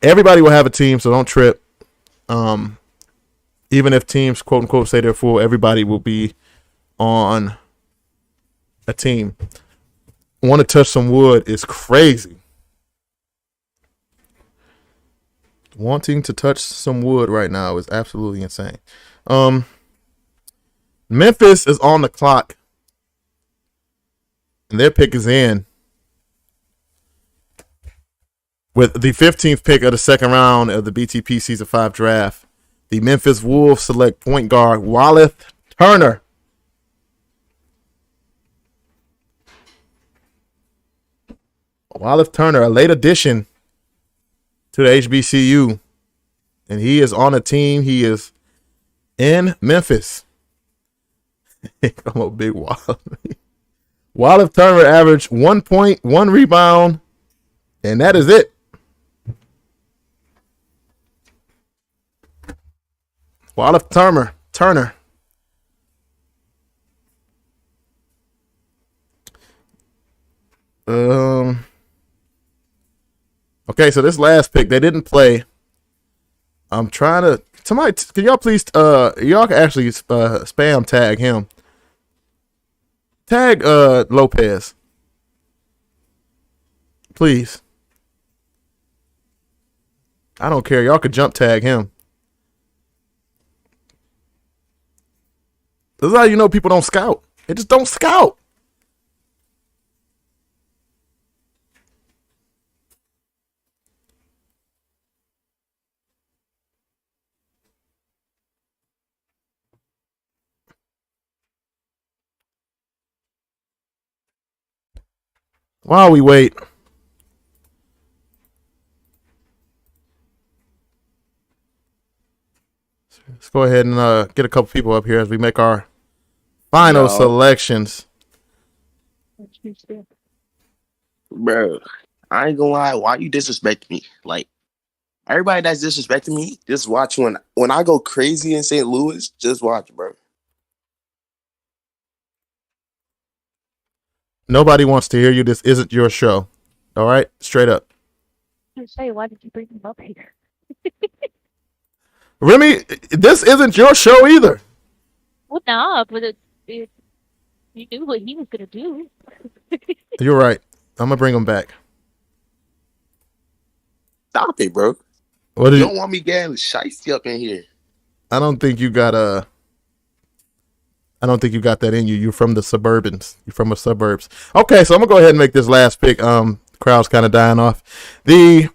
everybody will have a team, so don't trip. Even if teams, quote unquote, say they're full, everybody will be on a team. Want to touch some wood is crazy. Wanting to touch some wood right now is absolutely insane. Memphis is on the clock, and their pick is in with the 15th pick of the second round of the BTP Season 5 draft. The Memphis Wolves select point guard Wallace Turner. Wallace Turner, a late addition to the HBCU and he is on a team. He is in Memphis. Come on, big Wall. Wallif Turner averaged 1 point, 1 rebound, and that is it. Wallif Turner. Okay, so this last pick, they didn't play. I'm trying to. Somebody, can y'all please? Y'all can actually spam tag him. Tag Lopez, please. I don't care. Y'all could jump tag him. This is how you know people don't scout. They just don't scout. While we wait, let's go ahead and get a couple people up here as we make our final selections. Bro, I ain't gonna lie. Why you disrespecting me? Like, everybody that's disrespecting me, just watch when I go crazy in St. Louis, just watch, bro. Nobody wants to hear you. This isn't your show. All right? Straight up. I was say, why did you bring him up here? Remy, this isn't your show either. Well, nah, but you knew what he was going to do. You're right. I'm going to bring him back. Stop it, bro. You don't want me getting shiesty up in here. I don't think you got that in you. You're from the suburbans. You're from the suburbs. Okay, so I'm gonna go ahead and make this last pick. Crowd's kind of dying off. With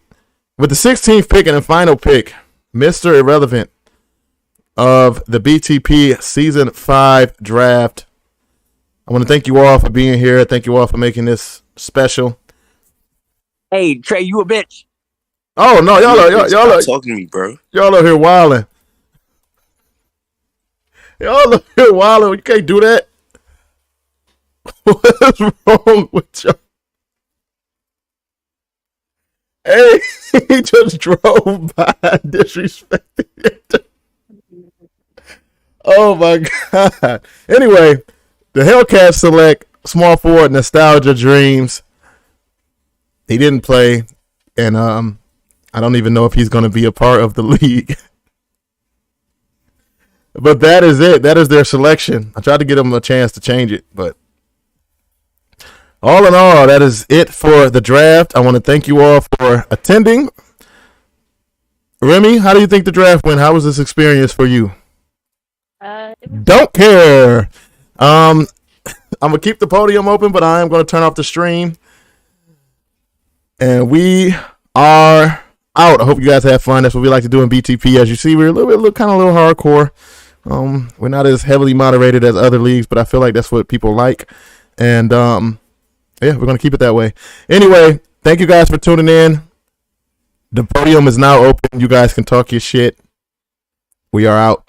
the 16th pick and the final pick, Mr. Irrelevant of the BTP Season 5 draft. I want to thank you all for being here. Thank you all for making this special. Hey, Trey, you a bitch. Oh no, y'all are talking to me, bro. Y'all are here wilding. Y'all are here wilding. You can't do that. What's wrong with y'all? Hey, he just drove by disrespecting it. Oh my God. Anyway, the Hellcats select small forward Nostalgia Dreams. He didn't play, and I don't even know if he's going to be a part of the league. But that is it. That is their selection. I tried to get them a chance to change it, but all in all, that is it for the draft. I want to thank you all for attending. Remy, how do you think the draft went? How was this experience for you? Don't care. I'm going to keep the podium open, but I am going to turn off the stream. And we are out. I hope you guys have fun. That's what we like to do in BTP. As you see, we're a little hardcore. We're not as heavily moderated as other leagues, but I feel like that's what people like. And yeah, we're going to keep it that way. Anyway, thank you guys for tuning in. The podium is now open. You guys can talk your shit. We are out.